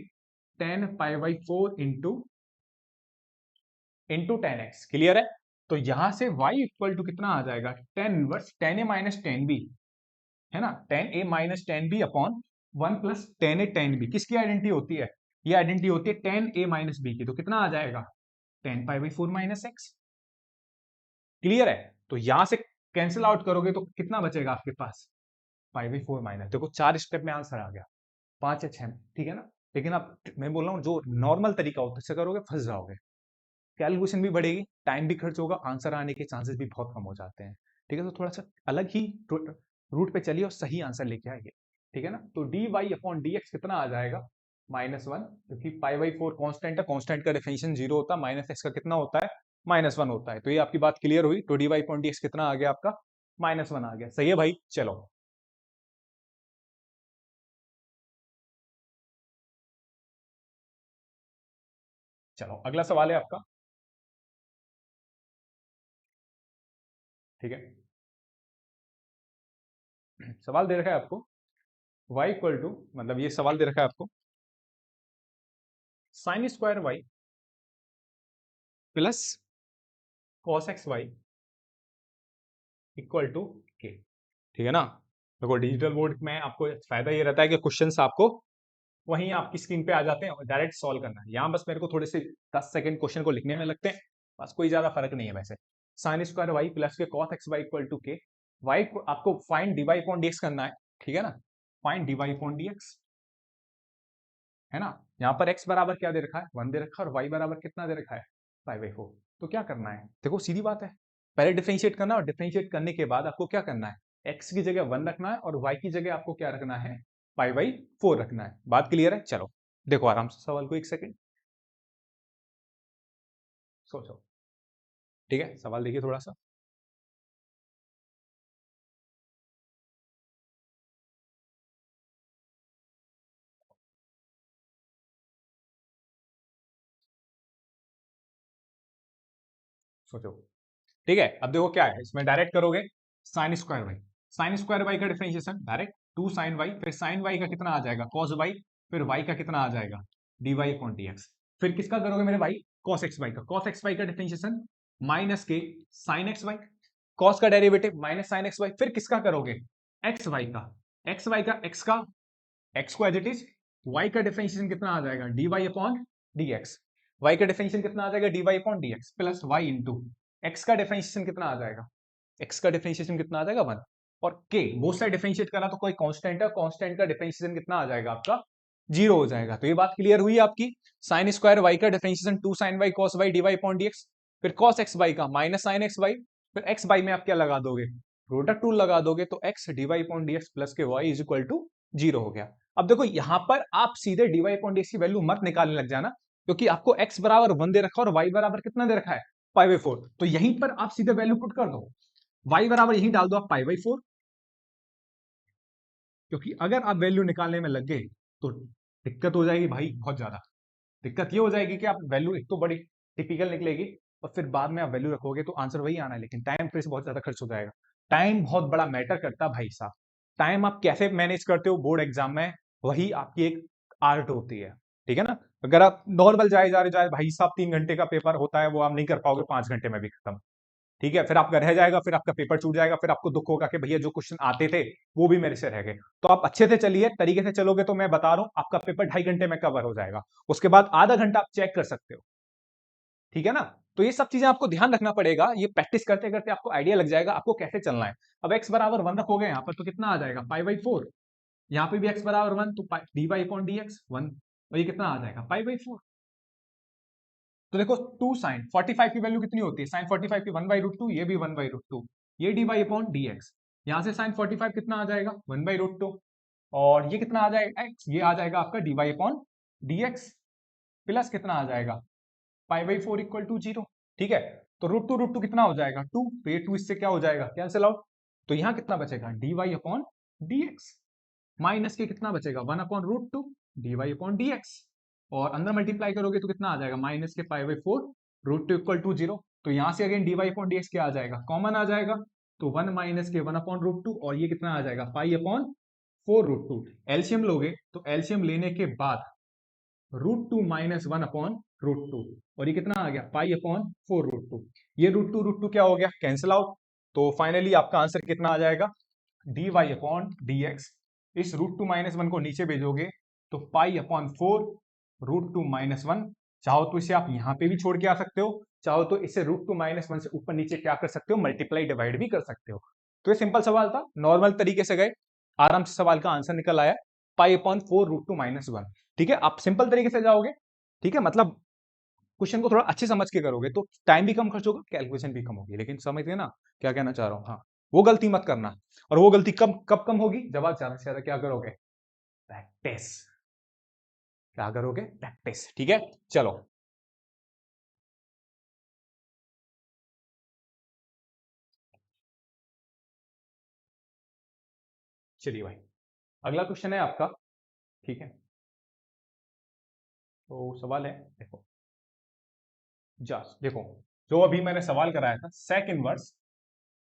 tan pi by 4 into tan x, clear है। तो यहां से y इक्वल टू कितना आ जाएगा, tan inverse tan a minus tan b, है ना, tan a minus tan b upon 1 plus tan a tan b, किसकी आइडेंटिटी होती है, ये आइडेंटिटी होती है tan a माइनस b की। तो कितना आ जाएगा, tan pi by 4 minus x, clear है। तो यहां से कैंसिल आउट करोगे तो कितना बचेगा आपके पास, पाई बाई 4 माइनस, देखो 4 स्टेप में आंसर आ गया, 5 या 6, ठीक है ना। लेकिन अब मैं बोल रहा हूँ जो नॉर्मल तरीका होता है उससे करोगे फंस जाओगे, कैलकुलेशन भी बढ़ेगी, टाइम भी खर्च होगा, आंसर आने के चांसेस भी बहुत कम हो जाते हैं, ठीक है। तो थोड़ा सा अलग ही रूट पे चलिए और सही आंसर लेके आइए, ठीक है ना। तो d Y upon D x कितना आ जाएगा, -1, क्योंकि पाई बाई 4 कॉन्स्टेंट है, कॉन्स्टेंट का डेफिनेशन 0 होता है, माइनस एक्स का कितना होता है, -1 होता है। तो ये आपकी बात क्लियर हुई। तो d Y upon D x कितना आ गया आपका, -1 आ गया, सही है भाई। चलो चलो अगला सवाल है आपका, ठीक है। सवाल दे रखा है आपको y इक्वल टू, मतलब ये सवाल दे रखा है आपको sine square y plus cos x y equal to k, ठीक है ना। देखो डिजिटल बोर्ड में आपको फायदा ये रहता है कि क्वेश्चंस आपको वहीं आपकी स्क्रीन पे आ जाते हैं और डायरेक्ट सॉल्व करना है। यहाँ बस मेरे को थोड़े से 10 सेकंड क्वेश्चन को लिखने में लगते हैं, बस कोई ज्यादा फर्क नहीं है वैसे। साइन स्क्वायर वाई प्लस के cos x y equal to k, y को आपको find d Y upon D x करना है, ठीक है ना। Find d Y upon D x, है ना। यहाँ पर x बराबर क्या दे रखा है, 1 दे रखा है, और y बराबर कितना दे रखा है, 5/4। तो क्या करना है, देखो सीधी बात है, पहले डिफरेंशिएट करना और डिफरेंशिएट करने के बाद आपको क्या करना है, x की जगह 1 रखना है और y की जगह आपको क्या रखना है, 5/4 रखना है। बात क्लियर है। चलो देखो आराम से सवाल को, एक सेकेंड सोचो, ठीक है। सवाल देखिए थोड़ा सा, सोचो, ठीक है। अब देखो क्या है, इसमें डायरेक्ट करोगे sine square y, sine square y का डिफरेंशिएशन डायरेक्ट 2 साइन वाई, फिर साइन वाई का कितना आ जाएगा, कॉस वाई, फिर वाई का कितना आ जाएगा, d Y upon D x. फिर किसका करोगे मेरे भाई, कॉस एक्स वाई का, कॉस एक्स वाई का डिफरेंशिएशन माइनस के साइन एक्स वाई, कॉस का derivative minus sine x y, फिर किसका करोगे, एक्स वाई का, एक्स वाई का, एक्स का, एक्स को एज इट इज, वाई का डिफरेंशिएशन कितना आ जाएगा, d Y upon D x, y का डिफरेंशिएशन कितना आ जाएगा, d Y upon D x plus y into x का डिफरेंशिएशन कितना आ जाएगा, एक्स का डिफरेंशिएशन कितना आ जाएगा, 1, और के बोथ साइड डिफरेंशिएट करा तो कोई कांस्टेंट है, कांस्टेंट का डिफरेंशिएशन कितना आ जाएगा आपका, 0 हो जाएगा। तो ये बात क्लियर हुई आपकी। साइन स्क्वायर वाई का differentiation 2 sine y cos y d Y upon D x, फिर कॉस एक्स वाई का माइनस साइन एक्स वाई, फिर एक्स वाई में आप क्या लगा दोगे, प्रोडक्ट रूल लगा दोगे, तो x d Y upon D x plus के वाई इज इक्वल टू 0 हो गया। अब देखो यहां पर आप सीधे d Y upon D x की वैल्यू मत निकालने लग जाना, क्योंकि आपको x बराबर 1 दे रखा है और y बराबर कितना दे रखा है, 5/4। तो यहीं पर आप सीधे वैल्यू पुट कर दो, y बराबर यहीं डाल दो आप 5/4, क्योंकि अगर आप वैल्यू निकालने में लग गए तो दिक्कत हो जाएगी भाई, बहुत ज्यादा दिक्कत ये हो जाएगी कि आप वैल्यू एक तो बड़ी टिपिकल निकलेगी और फिर बाद में आप वैल्यू रखोगे तो आंसर वही आना है, लेकिन टाइम फिर से बहुत ज्यादा खर्च हो जाएगा। टाइम बहुत बड़ा मैटर करता है भाई साहब, टाइम आप कैसे मैनेज करते हो बोर्ड एग्जाम में, वही आपकी एक आर्ट होती है, ठीक है ना। अगर आप नॉर्मल जाए जा रहे जाए भाई साहब 3 घंटे का पेपर होता है, वो आप नहीं कर पाओगे 5 घंटे में भी खत्म। ठीक है, फिर आपका रह जाएगा, फिर आपका पेपर छूट जाएगा, फिर आपको दुख होगा कि भैया जो क्वेश्चन आते थे वो भी मेरे से रह गए। तो आप अच्छे से चलिए, तरीके से चलोगे तो मैं बता रहा हूं आपका पेपर 2.5 घंटे में कवर हो जाएगा। उसके बाद आधा घंटा आप चेक कर सकते हो। ठीक है ना। तो ये सब चीजें आपको ध्यान रखना पड़ेगा, ये प्रैक्टिस करते करते आपको आइडिया लग जाएगा आपको कैसे चलना है। अब x बराबर 1 रखोगे यहाँ पर तो कितना आ जाएगा पाई/4। यहाँ पे भी x बराबर 1 तो dy अपॉन dx 1, और ये कितना आ जाएगा पाई/4। तो देखो 2 साइन 45 की वैल्यू कितनी होती है, साइन 45 की 1/√2, ये भी 1/√2, ये dy अपॉन dx। यहां से साइन 45 कितना आ जाएगा 1/√2, और ये कितना आ जाएगा x, ये आ जाएगा आपका dy अपॉन dx, प्लस कितना आ जाएगा पाई/4 इक्वल टू 0। ठीक है, तो √2 कितना हो जाएगा 2, तो ये 2 इससे क्या हो जाएगा कैंसिल आउट। तो यहां कितना बचेगा dy अपॉन dx, माइनस के कितना बचेगा 1/√2 dy अपॉन dx, और अंदर मल्टीप्लाई करोगे तो कितना आ जाएगा माइनस के पाई/4 √2 इक्वल टू 0। तो यहां से अगेन dy अपॉन dx क्या आ जाएगा कॉमन आ जाएगा, तो 1 माइनस के 1/√2, और ये कितना आ जाएगा पाई अपॉन 4√2। एलसीएम लोगे तो एलसीएम लेने के बाद √2 माइनस 1/√2, और ये कितना आ गया पाई अपॉन 4√2। ये √2 क्या हो गया कैंसिल आउट। तो फाइनली आपका आंसर कितना आ जाएगा dy अपॉन dx। इस √2 माइनस 1 को नीचे भेजोगे तो पाई अपॉन 4 √2 माइनस 1। चाहो तो इसे आप यहां पे भी छोड़ के आ सकते हो, चाहो तो इसे √2 माइनस 1 से ऊपर नीचे क्या कर सकते हो मल्टीप्लाई डिवाइड भी कर सकते हो। तो ये सिंपल सवाल था, नॉर्मल तरीके से गए, आराम से सवाल का आंसर निकल आया पाई अपॉन 4 √2 माइनस 1। ठीक है, आप सिंपल तरीके से जाओगे। ठीक है, मतलब क्वेश्चन को थोड़ा अच्छे समझ के करोगे तो टाइम भी कम खर्च होगा, कैलकुलेशन भी कम होगी। लेकिन समझ गए ना क्या कहना चाह रहा हूं, हाँ वो गलती मत करना। और वो गलती कब कब कम होगी, जब आप ज्यादा से ज्यादा क्या करोगे प्रैक्टिस, क्या करोगे प्रैक्टिस। ठीक है, चलो चलिए भाई, अगला क्वेश्चन है आपका। ठीक है, तो सवाल है देखो, जस्ट देखो, जो अभी मैंने सवाल कराया था सेक इनवर्स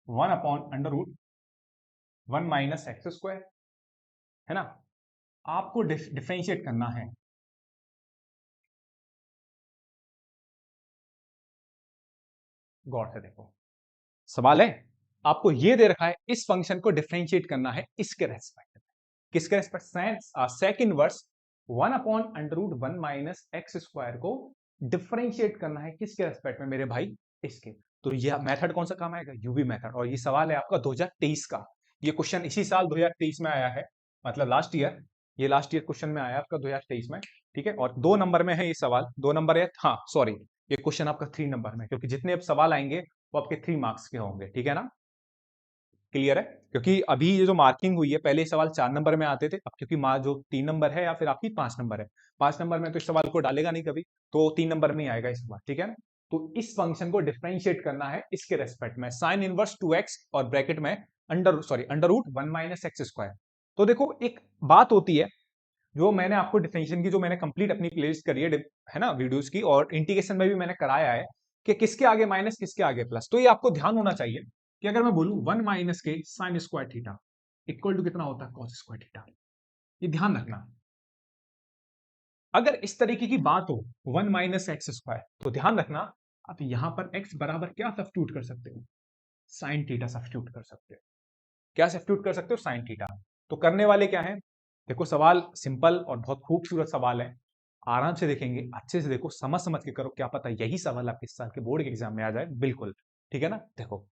1/√1 - x², है ना। आपको डिफरेंशिएट करना है, गौर से देखो सवाल है, आपको ये दे रखा है इस फंक्शन को डिफरेंशिएट करना है इसके रेस्पेक्ट में। किसके रेस्पेक्ट, सेक इनवर्स 1/√1 - x² को डिफरेंशिएट करना है किसके रेस्पेक्ट में मेरे भाई, इसके। तो यह मेथड कौन सा काम आएगा, यूवी मेथड। और ये सवाल है आपका 2023 का, ये क्वेश्चन इसी साल 2023 में आया है, मतलब लास्ट ईयर, ये लास्ट ईयर क्वेश्चन में आया आपका 2023 में। ठीक है, और 2 नंबर में है ये सवाल, 2 नंबर है, हाँ सॉरी, ये क्वेश्चन आपका 3 नंबर में, क्योंकि जितने अब सवाल आएंगे वो आपके 3 मार्क्स के होंगे। ठीक है ना, क्लियर है। क्योंकि अभी ये जो मार्किंग हुई है, पहले सवाल 4 नंबर में आते थे, अब क्योंकि मार्क जो 3 नंबर है या फिर आपकी 5 नंबर है, 5 नंबर में तो इस सवाल को डालेगा नहीं कभी, तो 3 नंबर में ही आएगा इस सवाल। ठीक है ना, तो इस फंक्शन को डिफरेंशिएट करना है इसके रेस्पेक्ट में, साइन इनवर्स 2x और ब्रैकेट में अंडर रूट 1 - x²। तो देखो एक बात होती है, जो मैंने आपको डिफरेंशिएशन की, जो मैंने कंप्लीट अपनी प्लेलिस्ट करी है ना वीडियोस की, और इंटीग्रेशन में भी मैंने कराया है कि किसके आगे माइनस किसके आगे प्लस। तो ये आपको ध्यान होना चाहिए कि अगर मैं बोलूं 1 माइनस के sine square theta equal to कितना होता है कॉस स्क्वायर थीटा, ये ध्यान रखना। अगर इस तरीके की बात हो 1 माइनस x², तो ध्यान रखना आप यहां पर x बराबर क्या सब्स्टिट्यूट कर सकते हो, साइन थीटा सब्स्टिट्यूट कर सकते हो। क्या सब्स्टिट्यूट कर सकते हो, साइन थीटा। तो करने वाले क्या है, देखो सवाल सिंपल और बहुत खूबसूरत सवाल है, आराम से देखेंगे, अच्छे से देखो, समझ समझ के करो, क्या पता यही सवाल आपके इस साल के बोर्ड के एग्जाम में आ जाए। बिल्कुल ठीक है ना। देखो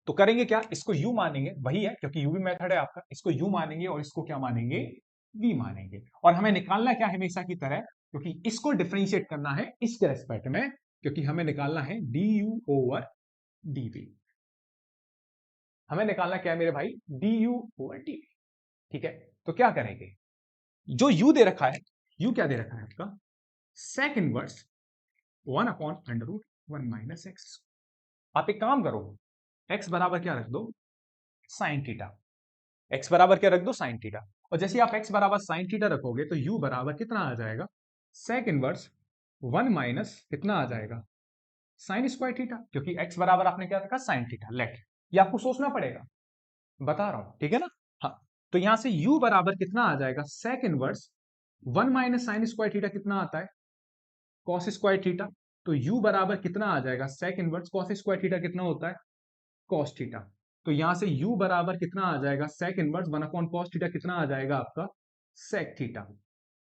तो करेंगे क्या, इसको यू मानेंगे, वही है क्योंकि यूवी मेथड है आपका, इसको यू मानेंगे और इसको क्या मानेंगे वी मानेंगे। और हमें निकालना क्या है हमेशा की तरह, क्योंकि इसको डिफरेंशिएट करना है इसके रेस्पेक्ट में, क्योंकि हमें निकालना है d u over d v. हमें निकालना क्या है मेरे भाई, d u over d v. ठीक है, तो क्या करेंगे, जो u दे रखा है, u क्या दे रखा है आपका सेक इनवर्स 1/√1 - x। आप एक काम करो, x बराबर क्या रख दो साइन थीटा, x बराबर क्या रख दो साइन थीटा। और जैसे आप x बराबर साइन थीटा रखोगे तो u बराबर कितना आ जाएगा सेक इनवर्स 1 माइनस कितना आ जाएगा साइन स्क्वायर थीटा, क्योंकि x बराबर आपने क्या रखा साइन थीटा। लेट, ये आपको सोचना पड़ेगा, बता रहा हूं, ठीक है ना। हाँ, तो यहां से u बराबर कितना आ जाएगा sec inverse 1 minus sine square theta कितना आता है कॉस स्क्वायर थीटा, तो u बराबर कितना आ जाएगा, sec inverse cos square theta कितना होता है, कॉस थीटा। तो यहां से u बराबर कितना आ जाएगा, sec inverse 1 upon cos theta कितना आ जाएगा आपका, सेक थीटा।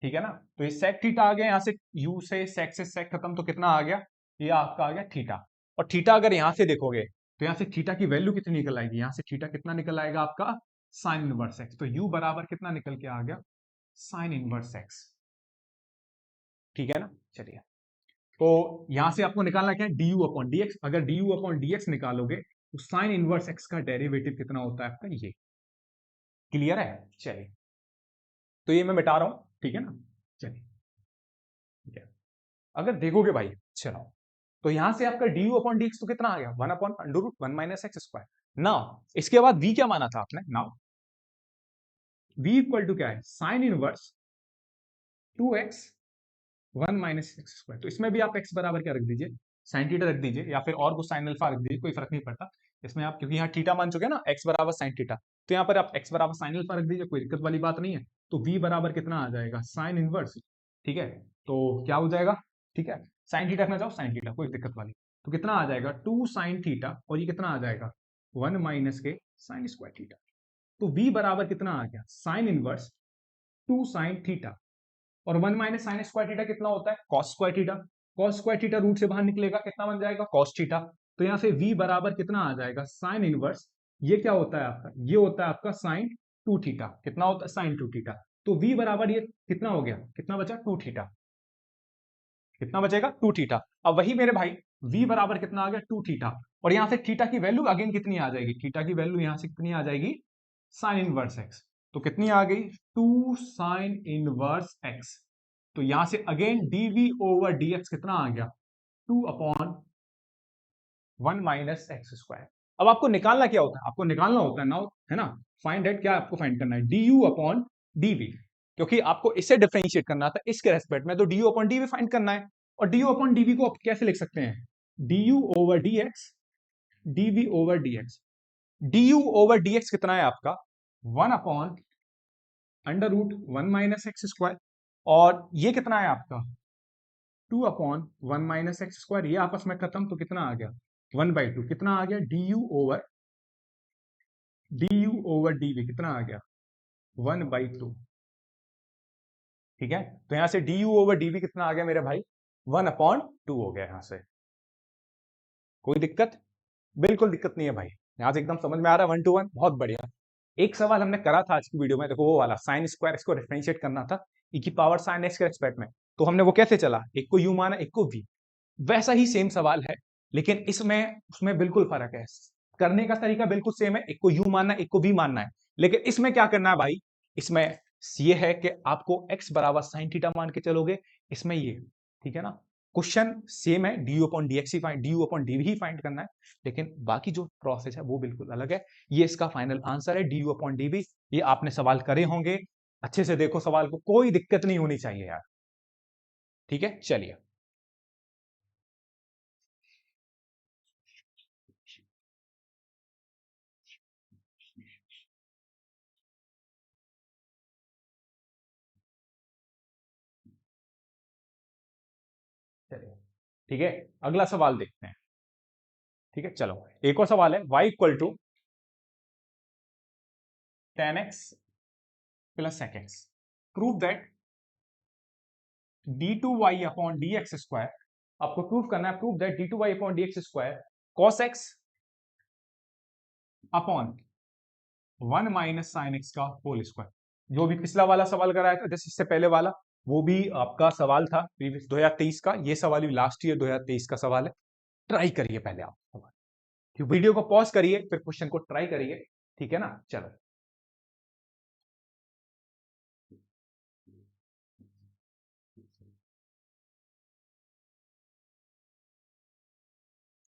ठीक है ना, तो ये सेक थीटा आ गया, यहां से u से सेक खत्म, तो कितना आ गया, ये आपका आ गया थीटा। और थीटा अगर यहां से देखोगे तो यहां से थीटा की वैल्यू कितनी निकल आएगी, यहां से थीटा कितना निकल आएगा आपका, साइन इनवर्स एक्स। तो u बराबर कितना निकल के आ गया, साइन इनवर्स एक्स। ठीक है ना, चलिए। तो यहां से आपको निकालना क्या है, du अपॉन dx। अगर du अपॉन dx निकालोगे तो साइन इनवर्स एक्स का डेरिवेटिव कितना होता है आपका, ये। क्लियर है, चलिए। तो ये मैं मिटा रहा हूं, ठीक है ना, चलिए। ठीक है, अगर देखोगे भाई, चलो, तो यहां से आपका du अपॉन dx तो कितना आ गया, 1/√1 - x²। नाउ इसके बाद v क्या माना था आपने, नाउ v इक्वल टू क्या है, साइन इनवर्स 2x 1 - x²। तो इसमें भी आप x बराबर क्या रख दीजिए, साइन थीटा रख दीजिए, या फिर और कुछ साइन अल्फा रख दीजिए, कोई फर्क नहीं पड़ता इसमें आप, क्योंकि यहाँ थीटा मान चुके हैं ना, x बराबर साइन थीटा। तो यहाँ पर आप x बराबर साइन अल्फा रख दीजिए, कोई दिक्कत वाली बात नहीं है। तो v बराबर कितना आ जाएगा, साइन इनवर्स। ठीक है, तो क्या हो जाएगा, ठीक है, साइन थीटा रखना चाहो साइन थीटा, कोई दिक्कत वाली। तो कितना आ जाएगा, 2 साइन थीटा, और ये कितना आ जाएगा, 1 - के साइन स्क्वायर थीटा। तो v बराबर कितना आ गया, साइन इनवर्स 2 साइन थीटा, और 1 - साइन स्क्वायर थीटा कितना होता है, cos square theta. Cos square theta root से बाहर निकलेगा, कितना बन जाएगा, कॉस थीटा। तो यहां से v बराबर कितना आ जाएगा, साइन इनवर्स, ये क्या होता है आपका, ये होता है आपका साइन 2 थीटा। कितना होता है, साइन 2 थीटा। तो v बराबर ये कितना हो गया, कितना बचा, 2 थीटा। कितना बचेगा, 2 थीटा। अब वही मेरे भाई, v बराबर कितना आ गया, 2 थीटा। और यहां से थीटा की वैल्यू अगेन कितनी आ जाएगी, थीटा की वैल्यू यहां से कितनी आ जाएगी, साइन इनवर्स एक्स। तो कितनी आ गई, 2 साइन इनवर्स एक्स। तो यहां से अगेन dv ओवर dx कितना आ गया, 2/1 - x²। अब आपको निकालना क्या होता है, आपको निकालना होता है नाउ, है ना, फाइंड दैट, क्या आपको फाइंड करना है, du अपॉन dv। क्योंकि आपको इससे डिफरेंशिएट करना था इसके रेस्पेक्ट में, तो du अपॉन dv फाइंड करना है। और du अपॉन dv को आप कैसे लिख सकते हैं, du over dx, dv over dx। du over dx कितना है आपका, 1/√1 - x²। और ये कितना है आपका, 2/1 - x²। ये आपस में खत्म, तो कितना आ गया, 1/2। कितना आ गया, du ओवर dv कितना आ गया, 1/2। ठीक है, तो यहां से du ओवर dv कितना आ गया मेरे भाई, 1/2 हो गया। यहां से कोई दिक्कत, बिल्कुल दिक्कत नहीं है भाई, यहां से एकदम समझ में आ रहा है, 1 to 1, बहुत बढ़िया। एक सवाल हमने करा था आज की वीडियो में, देखो वो वाला, साइन स्क्वायर एक्स को डिफरेंशिएट करना था e की पावर साइन एक्स के रेस्पेक्ट में। तो हमने वो कैसे चला, एक को u माना, एक को v। वैसा ही सेम सवाल है, लेकिन इसमें उसमें बिल्कुल फर्क है, करने का तरीका बिल्कुल सेम है, एक को u मानना है, एक को v मानना है। लेकिन इसमें क्या करना है भाई, इसमें ये है कि आपको x बराबर साइन थीटा मान के चलोगे, इसमें ये, ठीक है ना, क्वेश्चन सेम है, du अपॉन dx ही फाइंड, du अपॉन dv ही फाइंड करना है, लेकिन बाकी जो प्रोसेस है वो बिल्कुल अलग है। ये इसका फाइनल आंसर है, du अपॉन dv। ये आपने सवाल करे होंगे, अच्छे से देखो सवाल को, कोई दिक्कत नहीं होनी चाहिए यार। ठीक है, चलिए। चलिए, ठीक है, अगला सवाल देखते हैं। ठीक है, चलो, एक और सवाल है, y equal to 10x plus sec x, prove that d2y upon dx²। आपको प्रूव करना है, prove that d2y upon dx² cos x upon 1 minus sine x का होल स्क्वायर। जो भी पिछला वाला सवाल कराया था, जैसे इससे पहले वाला, वो भी आपका सवाल था प्रीवियस 2023 का, ये सवाल भी लास्ट ईयर 2023 का सवाल है। ट्राई करिए पहले आप सवाल, वीडियो को पॉज करिए, फिर क्वेश्चन को ट्राई करिए। ठीक है ना, चलो।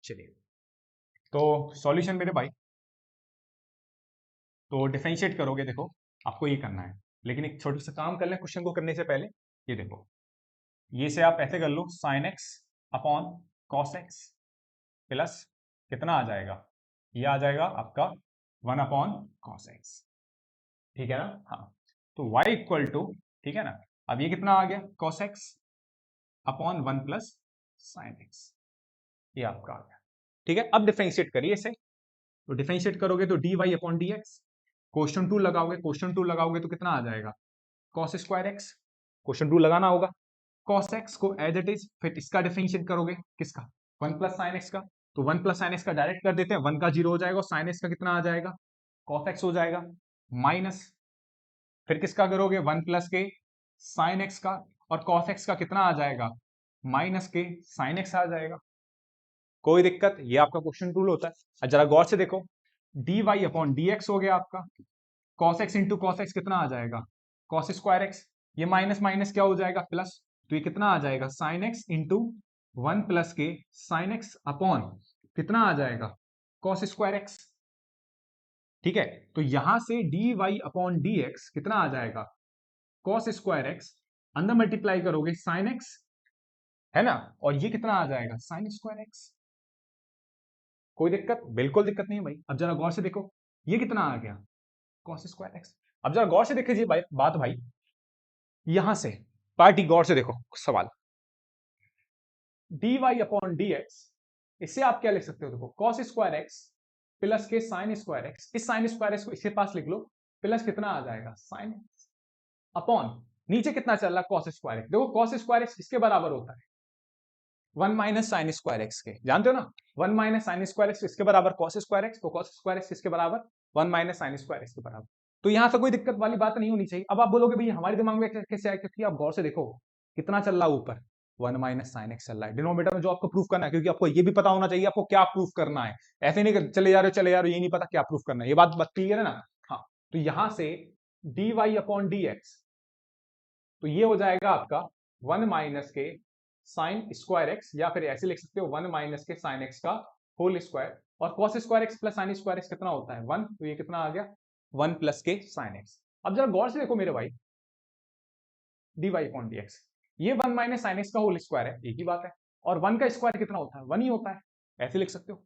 चलिए, तो सॉल्यूशन मेरे भाई, तो डिफरेंशिएट करोगे, देखो आपको ये करना है, लेकिन एक छोटा सा काम कर लें क्वेश्चन को करने से पहले। ये देखो, ये से आप ऐसे कर लो, sine x upon cos x plus कितना आ जाएगा, ये आ जाएगा आपका 1 अपॉन कॉस एक्स। ठीक है ना, हाँ। तो y इक्वल टू, ठीक है ना, अब ये कितना आ गया, cos x upon 1 plus sine x, ये आपका आ गया। ठीक है, अब डिफरेंशिएट करिए इसे, तो डिफरेंशिएट करोगे तो d Y upon D x, question two लगाओगे, क्वेश्चन टू लगाओगे तो कितना आ जाएगा, cos square x, question two लगाना होगा, कॉस एक्स को एज इट इज, फिर इसका डिफरेंशिएट करोगे किसका, 1 प्लस साइन एक्स का, तो 1 प्लस साइन एक्स का डायरेक्ट कर देते हैं, 1 का 0 हो जाएगा और साइन एक्स का कितना आ जाएगा, कॉस एक्स हो जाएगा, माइनस फिर किसका करोगे, 1 प्लस के साइन एक्स का, और कॉस एक्स का कितना आ जाएगा, माइनस के साइन एक्स आ जाएगा। कोई दिक्कत, ये आपका क्वेश्चन टूल होता है। और जरा गौर से देखो, d Y upon D x हो गया आपका, cos x into cos x कितना आ जाएगा, कॉस स्क्वायर एक्स, ये माइनस माइनस क्या हो जाएगा, प्लस, तो ये कितना आ जाएगा, साइन एक्स इंटू 1 प्लस के साइन एक्स अपॉन कितना आ जाएगा, कॉस स्क्वायर एक्स। ठीक है, तो यहां से d Y upon D x कितना आ जाएगा, कॉस स्क्वायर एक्स, अंदर मल्टीप्लाई करोगे साइन एक्स, है ना, और ये कितना आ जाएगा, साइन स्क्वायर एक्स। कोई दिक्कत, बिल्कुल दिक्कत नहीं है भाई। अब जरा गौर से देखो, ये कितना आ गया, कॉस स्क्वायर एक्स। अब जरा गौर से देखिए भाई, बात भाई, यहां से पार्टी गौर से देखो सवाल, d Y upon D x, इससे आप क्या लिख सकते हो, देखो कॉस स्क्वायर एक्स प्लस के साइन स्क्वायर एक्स, इस साइन स्क्वायर एक्स को इसके पास लिख लो, प्लस कितना आ जाएगा, साइन एक्स, अपॉन नीचे कितना चल रहा है, कॉस स्क्वायर एक्स, देखो कॉस स्क्वायर एक्स इसके बराबर होता है 1 माइनस साइन स्क्वायर एक्स के, जानते हो ना, 1 माइनस साइन स्क्वायर एक्स इसके बराबर कॉस स्क्वायर एक्स, तो कॉस स्क्वायर एक्स इसके बराबर 1 माइनस साइन स्क्वायर एक्स के बराबर। तो यहां से कोई दिक्कत वाली बात नहीं होनी चाहिए। अब आप बोलोगे भैया हमारे दिमाग में कैसे आया, क्योंकि आप गौर से देखो कितना चल रहा है ऊपर, 1 माइनस साइन एक्स चल रहा है डिनोमिनेटर में, जो आपको प्रूफ करना है, क्योंकि आपको ये भी पता होना चाहिए आपको क्या प्रूफ करना है, ऐसे नहीं कर चले जा रहे हो चले जा रहे हो, ये नहीं पता क्या प्रूफ करना है, ये बात क्लियर है ना। हाँ, तो यहां से d Y upon D x, तो ये हो जाएगा आपका 1 माइनस के साइन स्क्वायर एक्स, या फिर ऐसे लिख सकते हो 1 माइनस के साइन एक्स का होल स्क्वायर, और cos square x plus sign square x कितना होता है 1, तो ये कितना आ गया 1 प्लस के साइन एक्स। अब जरा गौर से देखो मेरे भाई, D Y upon D x, ये 1 माइनस साइन एक्स का होल स्क्वायर है, एक ही बात है, और 1 का स्क्वायर कितना होता है 1 ही होता है, ऐसे लिख सकते हो।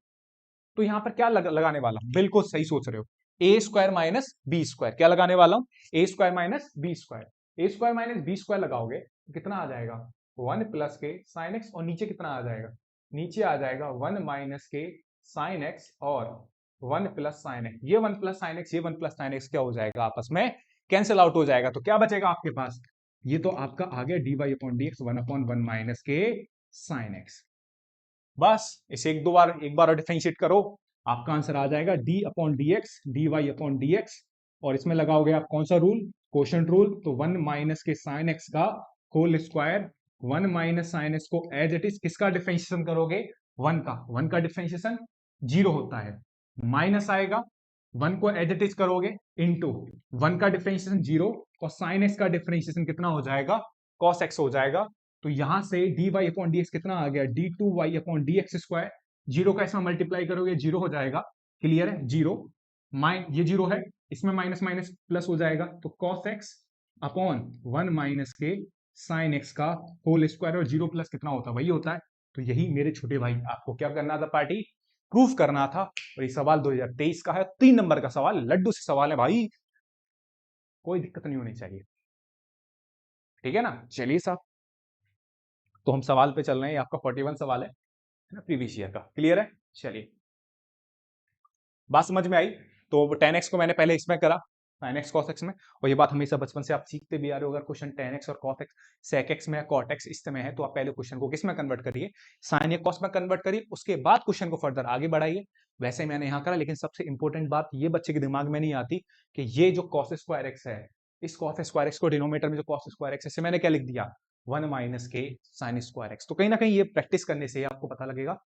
तो यहां पर क्या लगाने वाला हूं, बिल्कुल सही सोच रहे हो, ए स्क्वायर माइनस बी स्क्वायर, क्या लगाने वाला हूं, ए स्क्वायर माइनस बी स्क्वायर, ए स्क्वायर माइनस बी स्क्वायर लगाओगे तो कितना आ जाएगा 1 प्लस के साइन एक्स, और नीचे कितना आ जाएगा, नीचे आ जाएगा 1 माइनस के साइन एक्स और 1 प्लस साइन एक्स, ये 1 प्लस साइन एक्स, ये 1 प्लस साइन एक्स क्या हो जाएगा, आपस में कैंसिल आउट हो जाएगा, तो क्या बचेगा आपके पास, ये तो आपका आ गया d Y upon D x 1 upon 1 minus के साइन एक्स। बस इसे एक बार डिफरेंशिएट करो, आपका आंसर आ जाएगा d upon D x d Y upon D x, और इसमें लगाओगे आप कौन सा रूल, क्वोशंट रूल, तो 1 माइनस के साइन एक्स का whole square, 1 minus sine x को एज इट इज किसका डिफरेंशिएशन करोगे, 1 का डिफरेंशिएशन 0 होता है, माइनस आएगा, 1 को एज इट इज करोगे इंटू 1 का डिफरेंशिएशन 0, और साइन एक्स का डिफरेंशिएशन कितना हो जाएगा, कॉस एक्स हो जाएगा। तो यहां से d Y upon D x कितना आ गया, d two Y upon D x square, 0 का इसमें मल्टीप्लाई करोगे 0 हो जाएगा, क्लियर है, 0 ये 0 है, इसमें माइनस माइनस प्लस हो जाएगा, तो कॉस एक्स अपॉन 1 माइनस के साइन एक्स का होल स्क्वायर, और 0 प्लस कितना होता है वही होता है। तो यही मेरे छोटे भाई आपको क्या करना था, पार्टी प्रूफ करना था, और ये सवाल 2023 का है, 3 नंबर का सवाल, लड्डू से सवाल है भाई, कोई दिक्कत नहीं होनी चाहिए, ठीक है ना। चलिए साहब, तो हम सवाल पे चल रहे हैं, आपका 41 सवाल है ना, प्रीवियस ईयर का, क्लियर है। चलिए, बात समझ में आई, तो 10x को मैंने पहले इसमें करा, sin x cos x में, और ये बात हमेशा बचपन से आप सीखते भी आ रहे हो, अगर क्वेश्चन 10x और cos x sec x में cot x इस में है, तो आप पहले क्वेश्चन को किस में कन्वर्ट करिए, sin या cos में कन्वर्ट करिए, उसके बाद क्वेश्चन को फर्दर आगे बढ़ाइए, वैसे मैंने यहाँ करा। लेकिन सबसे इंपॉर्टेंट बात ये बच्चे के दिमाग में नहीं आती कि ये जो cos स्क्वायर x है, इस cos स्क्वायर x को डिनोमिनेटर में जो cos स्क्वायर x है, मैंने क्या लिख दिया 1 माइनस के sin स्क्वायर x, तो कहीं ना कहीं ये प्रैक्टिस करने से आपको पता लगेगा।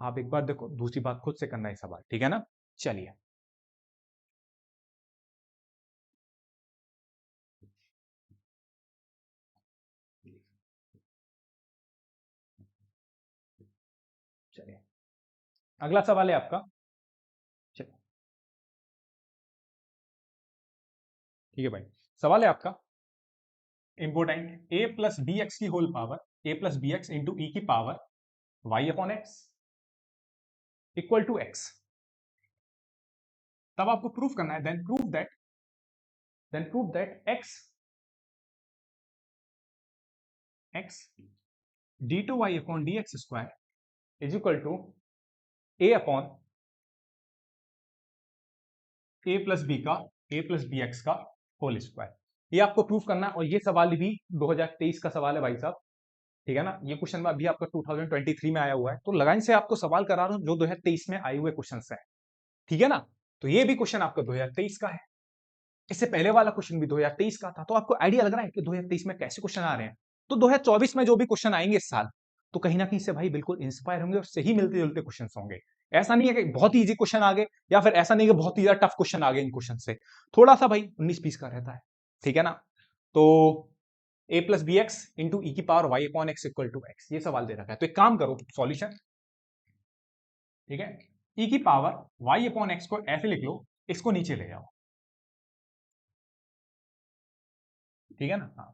आप एक बार देखो, दूसरी बात खुद से करना है सवाल, ठीक है ना। चलिए, चलिए अगला सवाल है आपका, चलिए ठीक है भाई, सवाल है आपका important, a plus b x की whole power, a plus b x into e की power y upon x equal to x. तब आपको प्रूफ करना है, then prove that x d two Y upon D x square is equal to a upon a plus b का a plus b x का whole square. ये आपको proof करना है और ये सवाल भी 2023 का सवाल है भाई साहब, ठीक है ना। ये क्वेश्चन अभी आपका 2023 में आया हुआ है, तो लाइन से आपको सवाल करा रहा हूं जो 2023 में आए हुए क्वेश्चन है, ठीक है ना। तो ये भी क्वेश्चन आपका 2023 का है, इससे पहले वाला क्वेश्चन भी 2023 का था, तो आपको आइडिया लग रहा है कि 2023 में कैसे क्वेश्चन आ रहे हैं। तो 2024 में जो भी क्वेश्चन आएंगे इस साल, तो कहीं ना कहीं से भाई बिल्कुल इंस्पायर होंगे और सही मिलते जुलते क्वेश्चन होंगे। ऐसा नहीं है कि बहुत ही इजी क्वेश्चन आ गए, या फिर ऐसा नहीं कि बहुत ही ज्यादा टफ क्वेश्चन आ गए इन क्वेश्चन से, थोड़ा सा भाई 19-20 का रहता है, ठीक है ना। तो a plus b x into e की power y upon x equal to x, ये सवाल दे रखा है। तो एक काम करो, सॉल्यूशन, ठीक है, ई की पावर वाई अपॉन एक्स को ऐसे लिख लो, इसको नीचे ले जाओ, ठीक है ना। हाँ,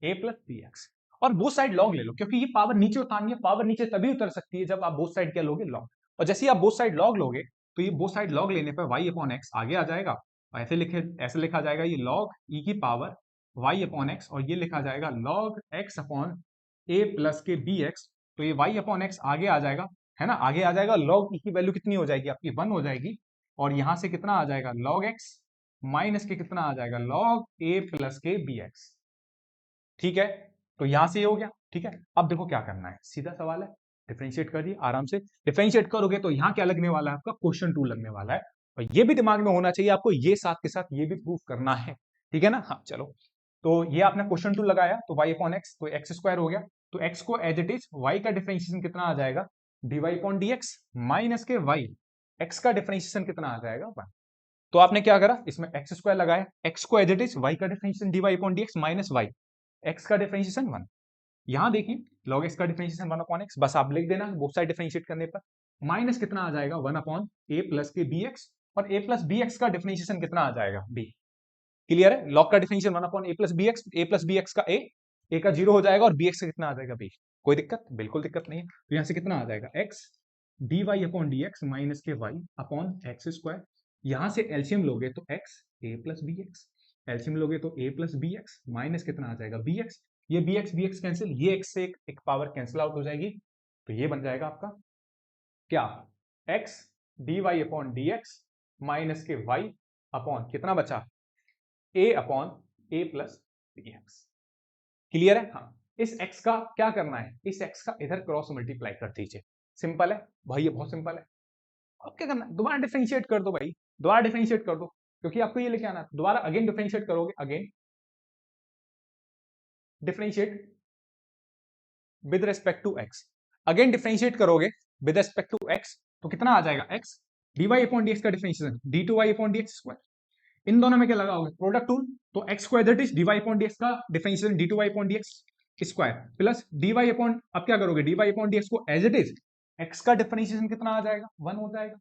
ए प्लस बी एक्स, और बोथ साइड लॉग ले लो, क्योंकि ये पावर नीचे उतारनी है। पावर नीचे तभी उतर सकती है जब आप बोथ साइड क्या लोगे, लॉग। और जैसे ही आप बोथ साइड लॉग लोगे, तो ये बोथ साइड लॉग लेने पर वाई अपॉन एक्स आगे आ जाएगा, और ऐसे लिखा जाएगा ये लॉग ई की पावर वाई अपॉन एक्स, और ये लिखा जाएगा log x upon a plus के बी एक्स। तो ये वाई अपॉन एक्स आगे आ जाएगा, है ना, आगे आ जाएगा। लॉग ई की वैल्यू कितनी हो जाएगी आपकी, 1 हो जाएगी, और यहां से कितना आ जाएगा, लॉग एक्स माइनस के कितना आ जाएगा, लॉग ए प्लस के बी एक्स, ठीक है। तो यहां से ये हो गया, ठीक है। अब देखो क्या करना है, सीधा सवाल है, डिफरेंशिएट कर दिए आराम से। डिफरेंशिएट करोगे तो यहां क्या लगने वाला है, आपका क्वेश्चन टू लगने वाला है, और ये भी दिमाग में होना चाहिए आपको, ये साथ के साथ ये भी प्रूफ करना है, ठीक है ना। हाँ चलो, तो ये आपने क्वेश्चन टू लगाया, तो वाई अपॉन एक्स, तो एक्स स्क्वायर हो गया। तो एक्स को एज इट इज, वाई का डिफरेंशिएशन कितना आ जाएगा, d Y upon D x minus के वाई, एक्स का डिफरेंशिएशन कितना आ जाएगा, 1। तो आपने क्या करा, इसमें एक्स स्क्वायर लगाया, एक्स को एज इट इज, वाई का differentiation d Y upon D x minus y, x का डिफरेंशिएशन 1। यहां देखिए log x का डिफरेंशिएशन 1 अपॉन x, बस आप लिख देना बोथ साइड डिफरेंशिएट करने पर, माइनस कितना आ जाएगा 1 अपॉन a प्लस के bx, और a प्लस bx का डिफरेंशिएशन कितना आ जाएगा b। क्लियर है, log का differentiation 1 upon a plus bx का a का 0 हो जाएगा, और bx का कितना आ जाएगा b। कोई दिक्कत, बिल्कुल दिक्कत नहीं है। तो यहां से कितना आ जाएगा x dy upon dx minus के y अपॉन एक्स स्क्वायर। यहां से एलसीएम लोगे तो x a plus b x, LCM लोगे तो a plus b x minus कितना आ जाएगा bx, ये bx कैंसिल, ये x से एक पावर कैंसिल आउट हो जाएगी, तो ये बन जाएगा आपका क्या, x dy upon dx minus के y अपॉन कितना बचा, a upon a plus b x. Clear है, हाँ। इस x का क्या करना है, इस x का इधर क्रॉस मल्टीप्लाई कर दीजिए, सिंपल है भाई, ये बहुत सिंपल है। अब क्या करना है, दोबारा डिफरेंशिएट कर दो भाई, दोबारा डिफरेंशिएट कर दो, क्योंकि आपको ये लेके आना है। दोबारा अगेन डिफरेंशिएट करोगे, again differentiate with respect to x, again differentiate करोगे विद रेस्पेक्ट टू एक्स, तो कितना आ जाएगा, x d Y upon D x का differentiation d two Y upon D x square. इन दोनों में क्या लगाओगे, प्रोडक्ट टूल, तो x square that is d Y upon D x का differentiation d two Y upon D x square plus D Y upon, अब क्या करोगे, d Y upon D x को एज इट इज, एक्स का differentiation कितना आ जाएगा, 1 हो जाएगा,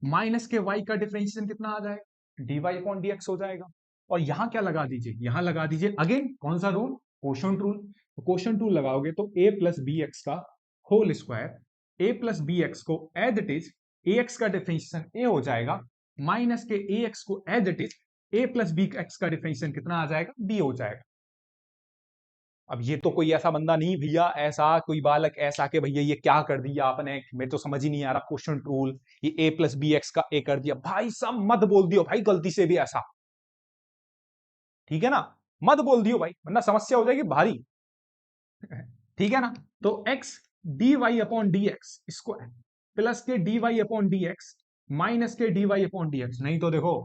माइनस के वाई का डिफरेंशिएशन कितना आ जाएगा, d Y upon D x हो जाएगा। और यहां क्या लगा दीजिए, यहां लगा दीजिए अगेन कौन सा रूल, क्वोशंट रूल। तो क्वोशंट रूल लगाओगे तो ए प्लस बी एक्स का whole square, a plus b x को as it is, a x का डिफरेंशिएशन ए हो जाएगा, माइनस के ए एक्स को as it is, a plus b x का डिफरेंशिएशन कितना आ जाएगा, बी हो जाएगा। अब ये तो कोई ऐसा बंदा नहीं भैया, ऐसा कोई बालक ऐसा कि भैया ये क्या कर दिया आपने, मेरे तो समझ ही नहीं आ रहा, क्वेश्चन रूल ये ए प्लस बी एक्स का ए कर दिया, भाई सब मत बोल दियो भाई गलती से भी ऐसा, ठीक है ना, मत बोल दियो भाई वरना समस्या हो जाएगी भारी, ठीक है ना। तो x d Y upon D x इसको plus k d Y upon D x minus k d Y upon D x, नहीं तो देखो,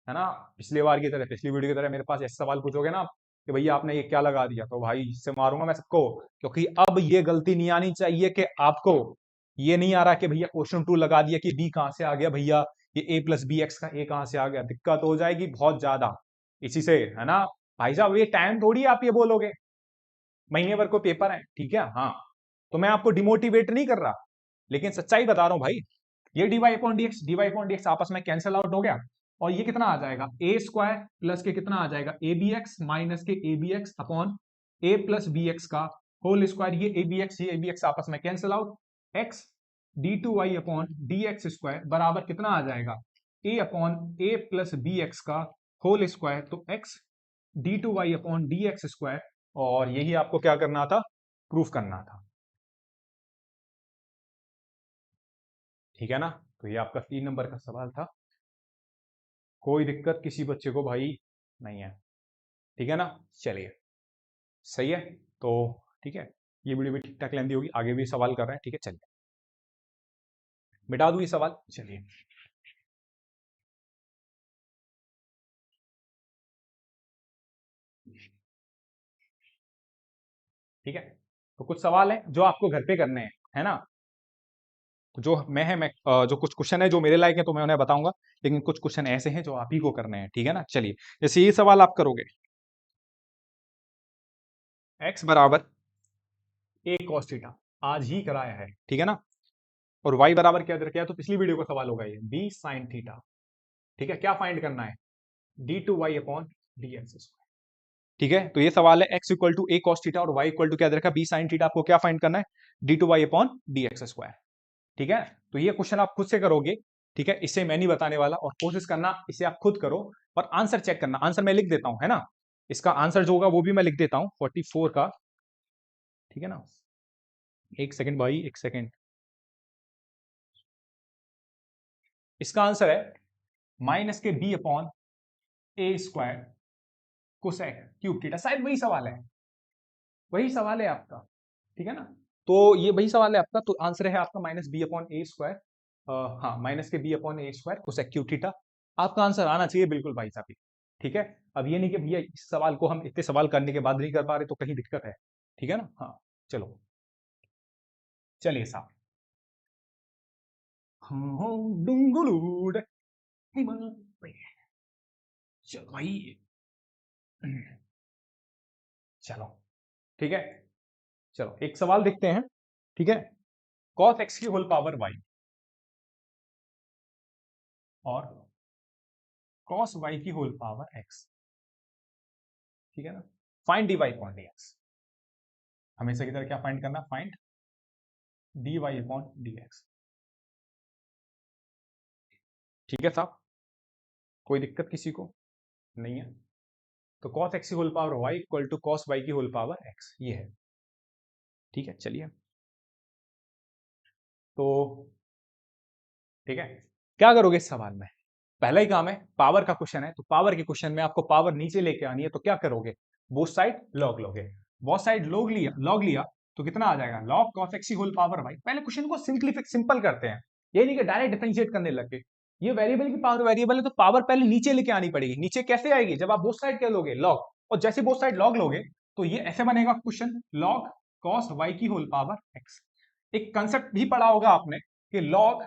है ना, पिछली बार की तरह, पिछली वीडियो की तरह मेरे पास ऐसे सवाल पूछोगे ना कि भैया आपने ये क्या लगा दिया, तो भाई इससे मारूंगा मैं सबको, क्योंकि अब ये गलती नहीं आनी चाहिए कि आपको ये नहीं आ रहा कि भैया क्वेश्चन टू लगा दिया कि बी कहां से आ गया, भैया ये ए प्लस बी एक्स का ए कहां से आ गया, दिक्कत हो जाएगी बहुत ज्यादा इसी से, है ना। भाई साहब ये टाइम थोड़ी आप ये बोलोगे, महीने भर को पेपर है, ठीक है, हाँ। तो मैं आपको डिमोटिवेट नहीं कर रहा, लेकिन सच्चाई बता रहा हूं भाई, ये डीवाई अपॉन डी एक्स आपस में कैंसिल आउट हो गया, और ये कितना आ जाएगा, ए स्क्वायर प्लस के कितना आ जाएगा, ए बी एक्स माइनस के a b x upon a plus b x का होल स्क्वायर, ये ए बी एक्स ये ए बी एक्स आपस में cancel out, x d two Y upon D x square बराबर कितना आ जाएगा, a upon a plus b x का होल स्क्वायर, तो x d two Y upon D x square, और यही आपको क्या करना था, प्रूफ करना था। ठीक है ना, तो ये आपका 3 नंबर का सवाल था। कोई दिक्कत किसी बच्चे को भाई नहीं है, ठीक है ना। चलिए सही है, तो ठीक है, ये वीडियो भी ठीक ठाक लेंदी होगी, आगे भी सवाल कर रहे हैं, ठीक है। चलिए मिटा दूं ये सवाल, चलिए। ठीक है, तो कुछ सवाल है जो आपको घर पे करने हैं, है ना। जो मैं जो कुछ क्वेश्चन है जो मेरे लायक है तो मैं उन्हें बताऊंगा, लेकिन कुछ क्वेश्चन ऐसे हैं जो आप ही को करने हैं, ठीक है ना। चलिए, जैसे ये सवाल आप करोगे, x बराबर a cos थीटा, आज ही कराया है, ठीक है ना। और y बराबर क्या दे रखा है, तो पिछली वीडियो का सवाल होगा ये, b sin थीटा। ठीक है, क्या फाइंड करना है, d2y अपॉन dx। ठीक है, तो ये सवाल है x equal to a cos theta और y इक्वल टू क्या दे रखा है, b sin थीटा। आपको क्या फाइंड करना है, d2y अपॉन dx स्क्वायर। ठीक है, तो ये क्वेश्चन आप खुद से करोगे, ठीक है, इसे मैं नहीं बताने वाला, और कोशिश करना इसे आप खुद करो और आंसर चेक करना। आंसर मैं लिख देता हूं, है ना, इसका आंसर जो होगा वो भी मैं लिख देता हूं 44 का, ठीक है ना। एक सेकंड भाई, एक सेकंड। इसका आंसर है माइनस के बी अपॉन ए स्क्वायर कोसेक क्यूब थीटा। शायद वही सवाल है, वही सवाल है आपका, ठीक है ना। तो ये वही सवाल है आपका, तो आंसर है आपका माइनस बी अपॉन ए स्क्वायर, हाँ माइनस के बी अपॉन ए स्क्वायर कोसेक क्यूब थीटा। आपका आंसर आना चाहिए बिल्कुल भाई साहब, ठीक है। अब ये नहीं कि भैया इस सवाल को हम इतने सवाल करने के बाद नहीं कर पा रहे तो कहीं दिक्कत है, ठीक है ना। हाँ चलो, चलिए साहब। डुंगुलूड, चलो भाई, चलो ठीक है, चलो एक सवाल देखते हैं, ठीक है। cos x की होल पावर y और cos y की होल पावर x, ठीक है ना। Find dy upon dx। हमेशा की तरह क्या फाइंड करना, फाइंड dy अपॉन dx। ठीक है साहब, कोई दिक्कत किसी को नहीं है। तो cos x की whole power y equal to cos y की होल पावर x, ये है, ठीक है। चलिए, तो ठीक है, क्या करोगे इस सवाल में, पहला ही काम है, पावर का क्वेश्चन है, तो पावर के क्वेश्चन में आपको पावर नीचे लेके आनी है, तो क्या करोगे, बोथ साइड लॉग लोगे। बोथ साइड लॉग लिया तो कितना आ जाएगा, लॉग cos x की होल पावर y। पहले क्वेश्चन को सिंपल करते हैं, ये नहीं कि डायरेक्ट डिफरेंशिएट करने लगे। ये वेरिएबल की पावर वेरिएबल है, तो पावर पहले नीचे लेके आनी पड़ेगी। नीचे कैसे आएगी, जब आप बोथ साइड क्या लोगे, लॉग, और जैसे बोथ साइड लॉग लोगे तो ये ऐसे बनेगा क्वेश्चन, लॉग cos y की होल पावर x। एक कंसेप्ट भी पढ़ा होगा आपने कि लॉग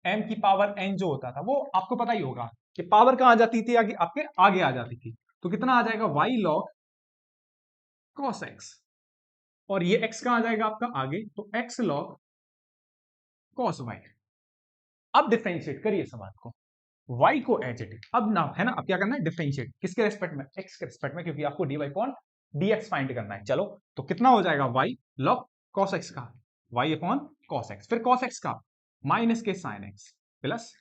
m की पावर n जो होता था, वो आपको पता ही होगा कि पावर कहां आ जाती थी, आगे आपके आगे आ जाती थी। तो कितना आ जाएगा, y log cos x, और ये x कहां आ जाएगा आपका आगे, तो x log cos y। अब डिफरेंशिएट करिए सवाल को, y को एज इट इज, अब ना है ना, अब क्या करना है, डिफरेंशिएट किसके रेस्पेक्ट में, x के रेस्पेक्ट में, क्योंकि आपको dy अपॉन dx फाइंड करना है। चलो, तो कितना हो जाएगा, y log cos x का, y अपॉन cos x, फिर cos x का माइनस के sin x प्लस,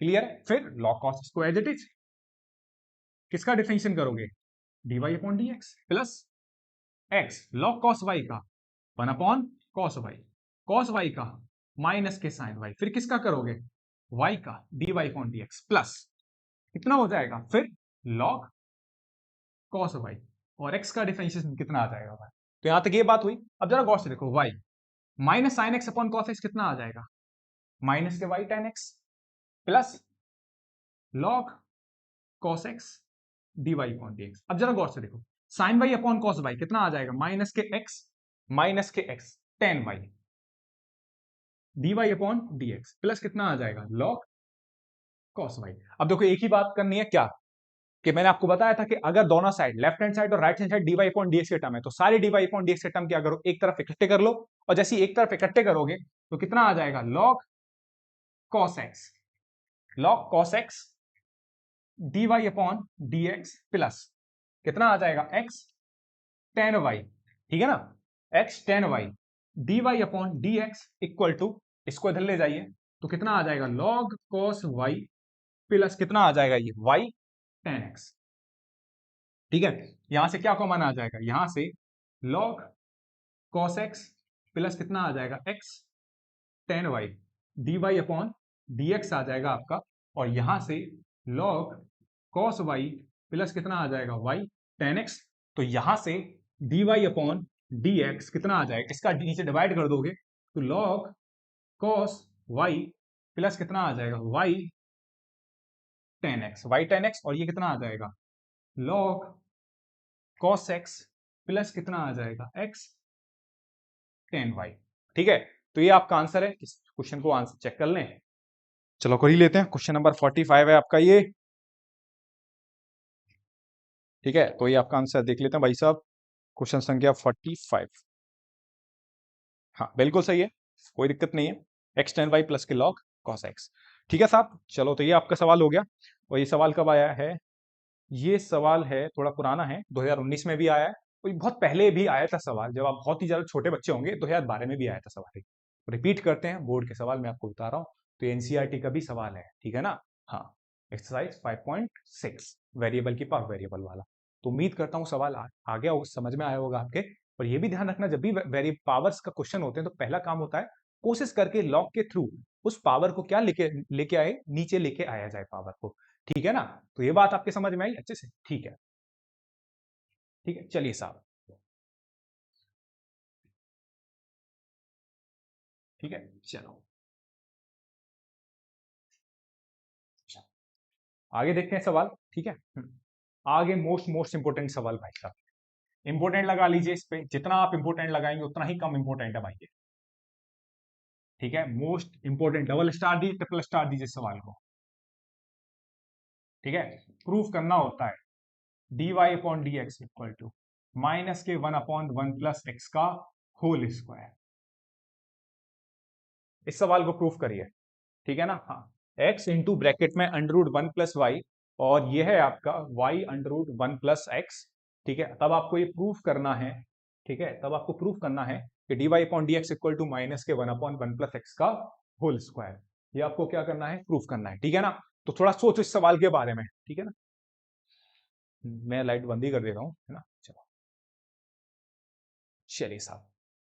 क्लियर है, फिर log cos x को एज इट इज, किसका डिफरेंशिएशन करोगे, dy upon dx plus x log cos y का 1 अपॉन cos y का माइनस के sin y, फिर किसका करोगे, y का dy अपॉन dx प्लस, कितना हो जाएगा, फिर log cos y, और x का डिफरेंशिएशन कितना आ जाएगा भाई। तो यहां तक ये बात हुई। अब जरा गौर से देखो, y minus sine x upon cos x कितना आ जाएगा, माइनस के y tan x plus log cos x dy upon dx। अब जरा गौर से देखो, sine y upon cos y कितना आ जाएगा, माइनस के x tan y dy upon dx plus कितना आ जाएगा, log cos y। अब देखो एक ही बात करनी है क्या, कि मैंने आपको बताया था कि अगर दोनों साइड, लेफ्ट हैंड साइड और right hand side dy upon dx के टर्म है, तो सारे dy अपॉन dx के टर्म क्या करो, एक तरफ इकट्ठे कर लो, और जैसे ही एक तरफ इकट्ठे करोगे तो कितना आ जाएगा, log cos x, dy upon dx plus कितना आ जाएगा, x tan y, ठीक है ना, x tan y dy upon dx equal to, इसको इधर ले जाइए तो कितना आ जाएगा, log cos y प्लस कितना आ जाएगा, ये y tan x। ठीक है, यहां से क्या कॉमन आ जाएगा, यहां से log कॉस एक्स प्लस कितना आ जाएगा x ten y d Y upon D x आ जाएगा आपका, और यहां से लॉग कॉस वाई प्लस कितना आ जाएगा वाई टेन एक्स। तो यहां से d Y upon D x कितना आ जाएगा, इसका नीचे डिवाइड कर दोगे तो लॉग कॉस वाई प्लस कितना आ जाएगा y tan x, y tan x, और ये कितना आ जाएगा लॉग कॉस एक्स प्लस कितना आ जाएगा एक्स टेन वाई। ठीक है, तो ये आपका आंसर है। इस क्वेश्चन को आंसर चेक कर लें। चलो कर ही लेते हैं। क्वेश्चन नंबर 45 है आपका ये। ठीक है, तो ये आपका आंसर देख लेते हैं भाई साहब। क्वेश्चन संख्या 45। हाँ बिल्कुल सही है, कोई दिक्कत नहीं है। एक्स टेन वाई प्लस के लॉग कॉस एक्स। ठीक है साहब, चलो तो ये आपका सवाल हो गया। और ये सवाल कब आया है, ये सवाल है थोड़ा पुराना है, 2019 में भी आया है, कोई बहुत पहले भी आया था सवाल, जब आप बहुत ही ज्यादा छोटे बच्चे होंगे 2012 में भी आया था सवाल। रिपीट करते हैं बोर्ड के सवाल, मैं आपको बता रहा हूँ। तो ये एनसीईआरटी का भी सवाल है, ठीक है ना। हाँ, एक्सरसाइज 5.6 वेरिएबल की पावर वेरिएबल वाला। तो उम्मीद करता हूँ सवाल आ गया, समझ में आया होगा आपके। और ये भी ध्यान रखना, जब भी वेरी पावर्स का क्वेश्चन होते हैं तो पहला काम होता है कोशिश करके लॉग के थ्रू उस पावर को क्या लेके लेके आए, नीचे लेके आया जाए पावर को। ठीक है ना, तो ये बात आपके समझ में आई अच्छे से। ठीक है, ठीक है, चलिए साहब। ठीक है, चलो आगे देखते हैं सवाल। ठीक है, आगे मोस्ट मोस्ट इंपोर्टेंट सवाल भाई साहब। इंपोर्टेंट लगा लीजिए इस पे, जितना आप इंपोर्टेंट लगाएंगे उतना ही कम इंपोर्टेंट है भाई ये। ठीक है, मोस्ट इंपोर्टेंट, डबल स्टार दीजिए, ट्रिपल स्टार दीजिए सवाल को। ठीक है, प्रूफ करना होता है d Y upon D x equal to minus के one upon one plus x का होल स्क्वायर। इस सवाल को प्रूफ करिए। ठीक है ना। हाँ, x इंटू ब्रैकेट में under root one plus y, और ये है आपका y under root one plus x. ठीक है, तब आपको ये प्रूफ करना है। ठीक है, तब आपको प्रूफ करना है कि d Y upon D x equal to minus के one upon one plus x का होल स्क्वायर। ये आपको क्या करना है, प्रूफ करना है। ठीक है ना, तो थोड़ा सोचो इस सवाल के बारे में। ठीक है ना, मैं लाइट बंद ही कर देता हूँ, है ना। चलो चलिए साहब।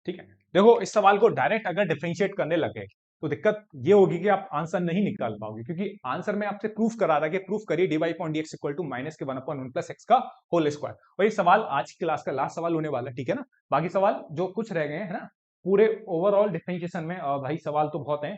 ठीक है, देखो इस सवाल को डायरेक्ट अगर डिफरेंशिएट करने लगे तो दिक्कत ये होगी कि आप आंसर नहीं निकाल पाओगे, क्योंकि आंसर में आपसे प्रूफ करा रहा है कि प्रूफ करिए d y point d x equal to minus के one upon one plus x का होल स्क्वायर। और ये सवाल आज की क्लास का लास्ट सवाल होने वाला है। ठीक है ना, बाकी सवाल जो कुछ रह गए हैं, है ना, पूरे ओवरऑल डिफरेंशिएशन में भाई सवाल तो बहुत हैं,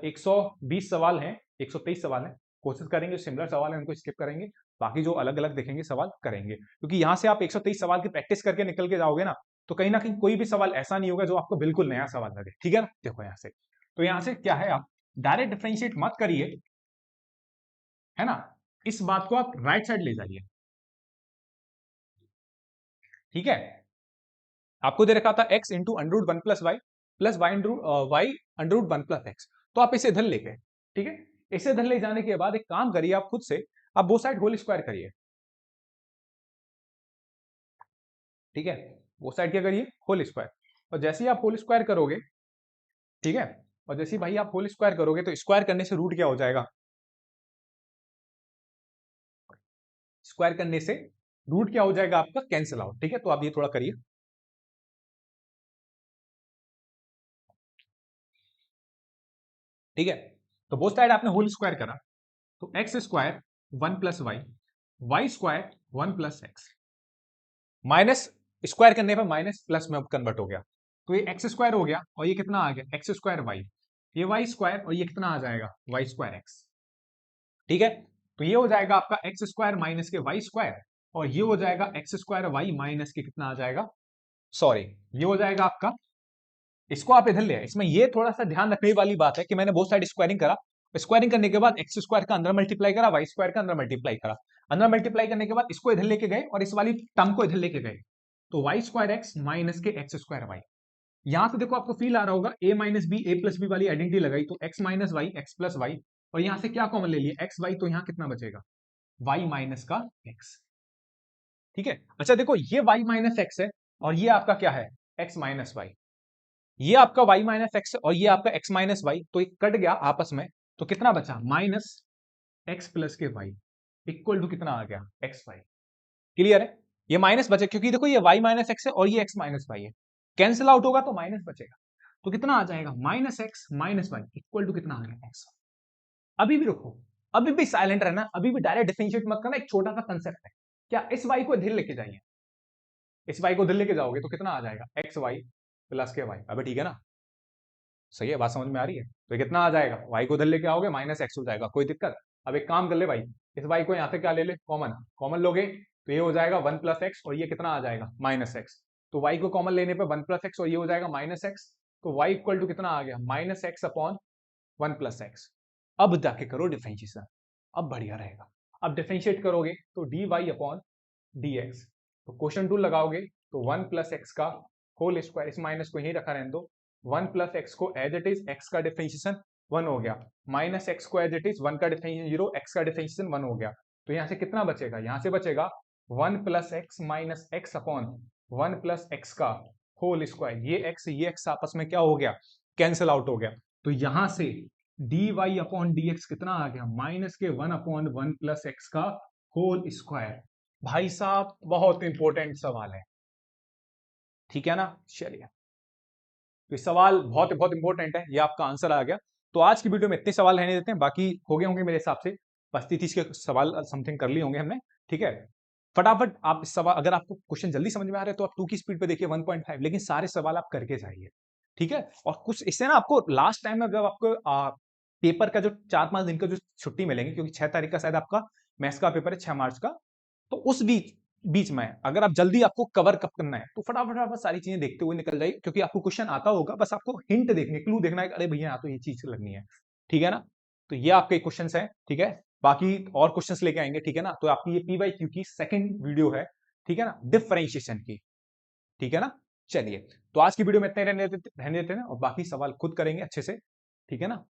120 सवाल हैं, 123 सवाल हैं। कोशिश करेंगे सिमिलर सवाल है उनको स्किप करेंगे, बाकी जो अलग अलग देखेंगे सवाल करेंगे, क्योंकि यहां से आप 123 सवाल की प्रैक्टिस करके निकल के जाओगे ना कहीं कोई भी सवाल ऐसा नहीं होगा जो आपको बिल्कुल नया सवाल लगे। ठीक है ना, देखो यहां से, तो यहां से क्या है, आप डायरेक्ट डिफरेंशिएट मत करिए, है ना, इस बात को आप राइट साइड ले जाइए। ठीक है, आपको दे रखा था x into under root one plus y under root one plus x, तो आप इसे इधर लेके, ठीक है, इसे इधर ले जाने के बाद एक काम करिए, आप खुद से आप दो साइड होल स्क्वायर करिए। ठीक है, वो साइड क्या करिए, होल स्क्वायर। और जैसे ही आप होल स्क्वायर करोगे, ठीक है, और जैसे ही भाई आप होल स्क्वायर करोगे तो स्क्वायर करने से रूट क्या हो जाएगा, स्क्वायर करने से रूट क्या हो जाएगा आपका, कैंसिल आउट। ठीक है, तो आप ये थोड़ा करिए। ठीक है, तो बोथ साइड आपने होल स्क्वायर करा, तो x square one plus y square one plus x, minus square करने पर माइनस प्लस में कन्वर्ट हो गया, तो ये एक्स स्क्वायर हो गया, और ये कितना आ गया, एक्स स्क्वायर वाई, ये वाई स्क्वायर, और ये कितना आ जाएगा, वाई स्क्वायर एक्स। ठीक है, तो ये हो जाएगा आपका एक्स स्क्वायर माइनस के वाई स्क्वायर, और ये हो जाएगा एक्स स्क्वायर वाई माइनस के कितना आ जाएगा, सॉरी, ये हो जाएगा आपका, इसको आप इधर ले आए। इसमें ये थोड़ा सा ध्यान रखने वाली बात है कि मैंने बहुत साइड स्क्वायरिंग करा, स्क्वायरिंग करने के बाद एक्स स्क्वायर का अंदर मल्टीप्लाई करा, वाई स्क्वायर का अंदर मल्टीप्लाई करा, अंदर मल्टीप्लाई करने के बाद इसको इधर लेके गए और इस वाली टर्म को इधर लेके गए, तो वाई स्क्वायर एक्स माइनस के एक्स स्क्वायर वाई। यहां से देखो आपको फील आ रहा होगा, a minus b a plus b वाली आइडेंटिटी लगाई, तो x minus y x plus y, और यहां से क्या कॉमन ले लिया, एक्स वाई, तो यहां कितना बचेगा, वाई माइनस का एक्स। ठीक है, अच्छा देखो ये वाई माइनस एक्स है, और ये आपका क्या है, एक्स माइनस वाई, ये आपका y माइनस एक्स और ये आपका x माइनस वाई, तो ये कट गया आपस में, तो कितना बचा, माइनस एक्स प्लस के वाई इक्वल टू कितना आ गया, एक्स वाई। क्लियर है, ये माइनस बचे क्योंकि देखो ये y माइनस एक्स है और ये x माइनस वाई है। कैंसिल आउट होगा तो माइनस बचेगा, तो कितना आ जाएगा minus x minus y equal to कितना आ गया एक्स। अभी भी रुको, अभी भी साइलेंट रहना, अभी भी डायरेक्ट डिफरेंशिएट मत करना, एक छोटा सा कंसेप्ट है। क्या इस वाई को इधर लेके जाइए, इस वाई को इधर लेके जाओगे तो कितना आ जाएगा एक्स वाई प्लस के वाई। अबे ठीक है ना, सही है, बात समझ में आ रही है। तो कितना आ जाएगा, वाई को इधर लेके आओगे माइनस एक्स हो जाएगा, कोई दिक्कत। अब एक काम कर ले भाई, इस वाई को यहां से क्या ले ले, कॉमन, कॉमन लोगे तो ये हो जाएगा वन प्लस एक्स और ये कितना आ जाएगा माइनस एक्स। तो वाई को कॉमन लेने पे वन प्लस एक्स और ये हो जाएगा माइनस एक्स। तो वाई इक्वल टू कितना आ गया minus x upon one plus x. अब जाके करो डिफरेंशिएशन, अब बढ़िया रहेगा। अब डिफरेंशिएट करोगे तो d Y upon D x, तो क्वेश्चन टू लगाओगे तो वन प्लस एक्स का होल स्क्वायर, इस माइनस को यही रखा रहने दो, वन प्लस एक्स को एज इट इज, एक्स का डिफरेंशिएशन वन हो गया, माइनस एक्स को एज इट इज, वन का डिफरेंशिएशन जीरो, एक्स का डिफरेंशिएशन वन हो गया। तो यहां से कितना बचेगा, यहां से बचेगा one plus x minus x upon one plus x का होल स्क्वायर। ये एक्स आपस में क्या हो गया, कैंसिल आउट हो गया। तो यहां से d Y upon D x कितना आ गया, माइनस के one upon one plus x का होल स्क्वायर। भाई साहब बहुत इंपॉर्टेंट सवाल है, ठीक है ना। चलिए, तो ये सवाल बहुत बहुत इंपॉर्टेंट है, ये आपका आंसर आ गया। तो आज की वीडियो में इतने सवाल रहने देते हैं, बाकी हो गए होंगे मेरे हिसाब से 25-30 के सवाल समथिंग कर लिए होंगे हमने, ठीक है। फटाफट आप इस सवाल, अगर आपको क्वेश्चन जल्दी समझ में आ रहे हैं तो आप 2 की स्पीड पे देखिए 1.5, लेकिन सारे सवाल आप करके जाइए, ठीक है। और कुछ इससे ना आपको लास्ट टाइम में जब आपको पेपर का जो 4-5 दिन का जो छुट्टी मिलेंगे, क्योंकि 6 तारीख का शायद आपका मैथ्स का पेपर है, 6 मार्च का, तो उस बीच बीच में अगर आप जल्दी आपको कवर कप करना है तो फटाफट फटाफट सारी चीजें देखते हुए निकल जाइए, क्योंकि आपको क्वेश्चन आता होगा, बस आपको हिंट देखने, क्लू देखना है, अरे भैया यहाँ तो ये चीज लगनी है, ठीक है ना। तो ये आपके क्वेश्चंस हैं, ठीक है। बाकी और क्वेश्चंस लेके आएंगे, ठीक है ना। तो आपकी ये पी की सेकंड वीडियो है, ठीक है ना, डिफरेंशिएशन की, ठीक है ना। चलिए, तो आज की वीडियो में इतने रहने देते हैं और बाकी सवाल खुद करेंगे अच्छे से, ठीक है ना।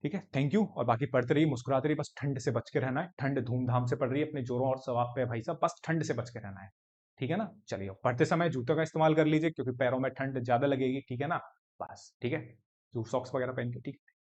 ठीक है, थैंक यू। और बाकी पढ़ते रहिए, मुस्कुराते रहिए, बस ठंड से बच के रहना है, ठंड धूमधाम से पड़ रही है अपने जोरों और सवाब पे भाई साहब, बस ठंड से बच के रहना है, ठीक है ना। चलिए, पढ़ते समय जूतों का इस्तेमाल कर लीजिए, क्योंकि पैरों में ठंड ज्यादा लगेगी, ठीक है ना। बस ठीक है, जूट सॉक्स वगैरह पहन के, ठीक है।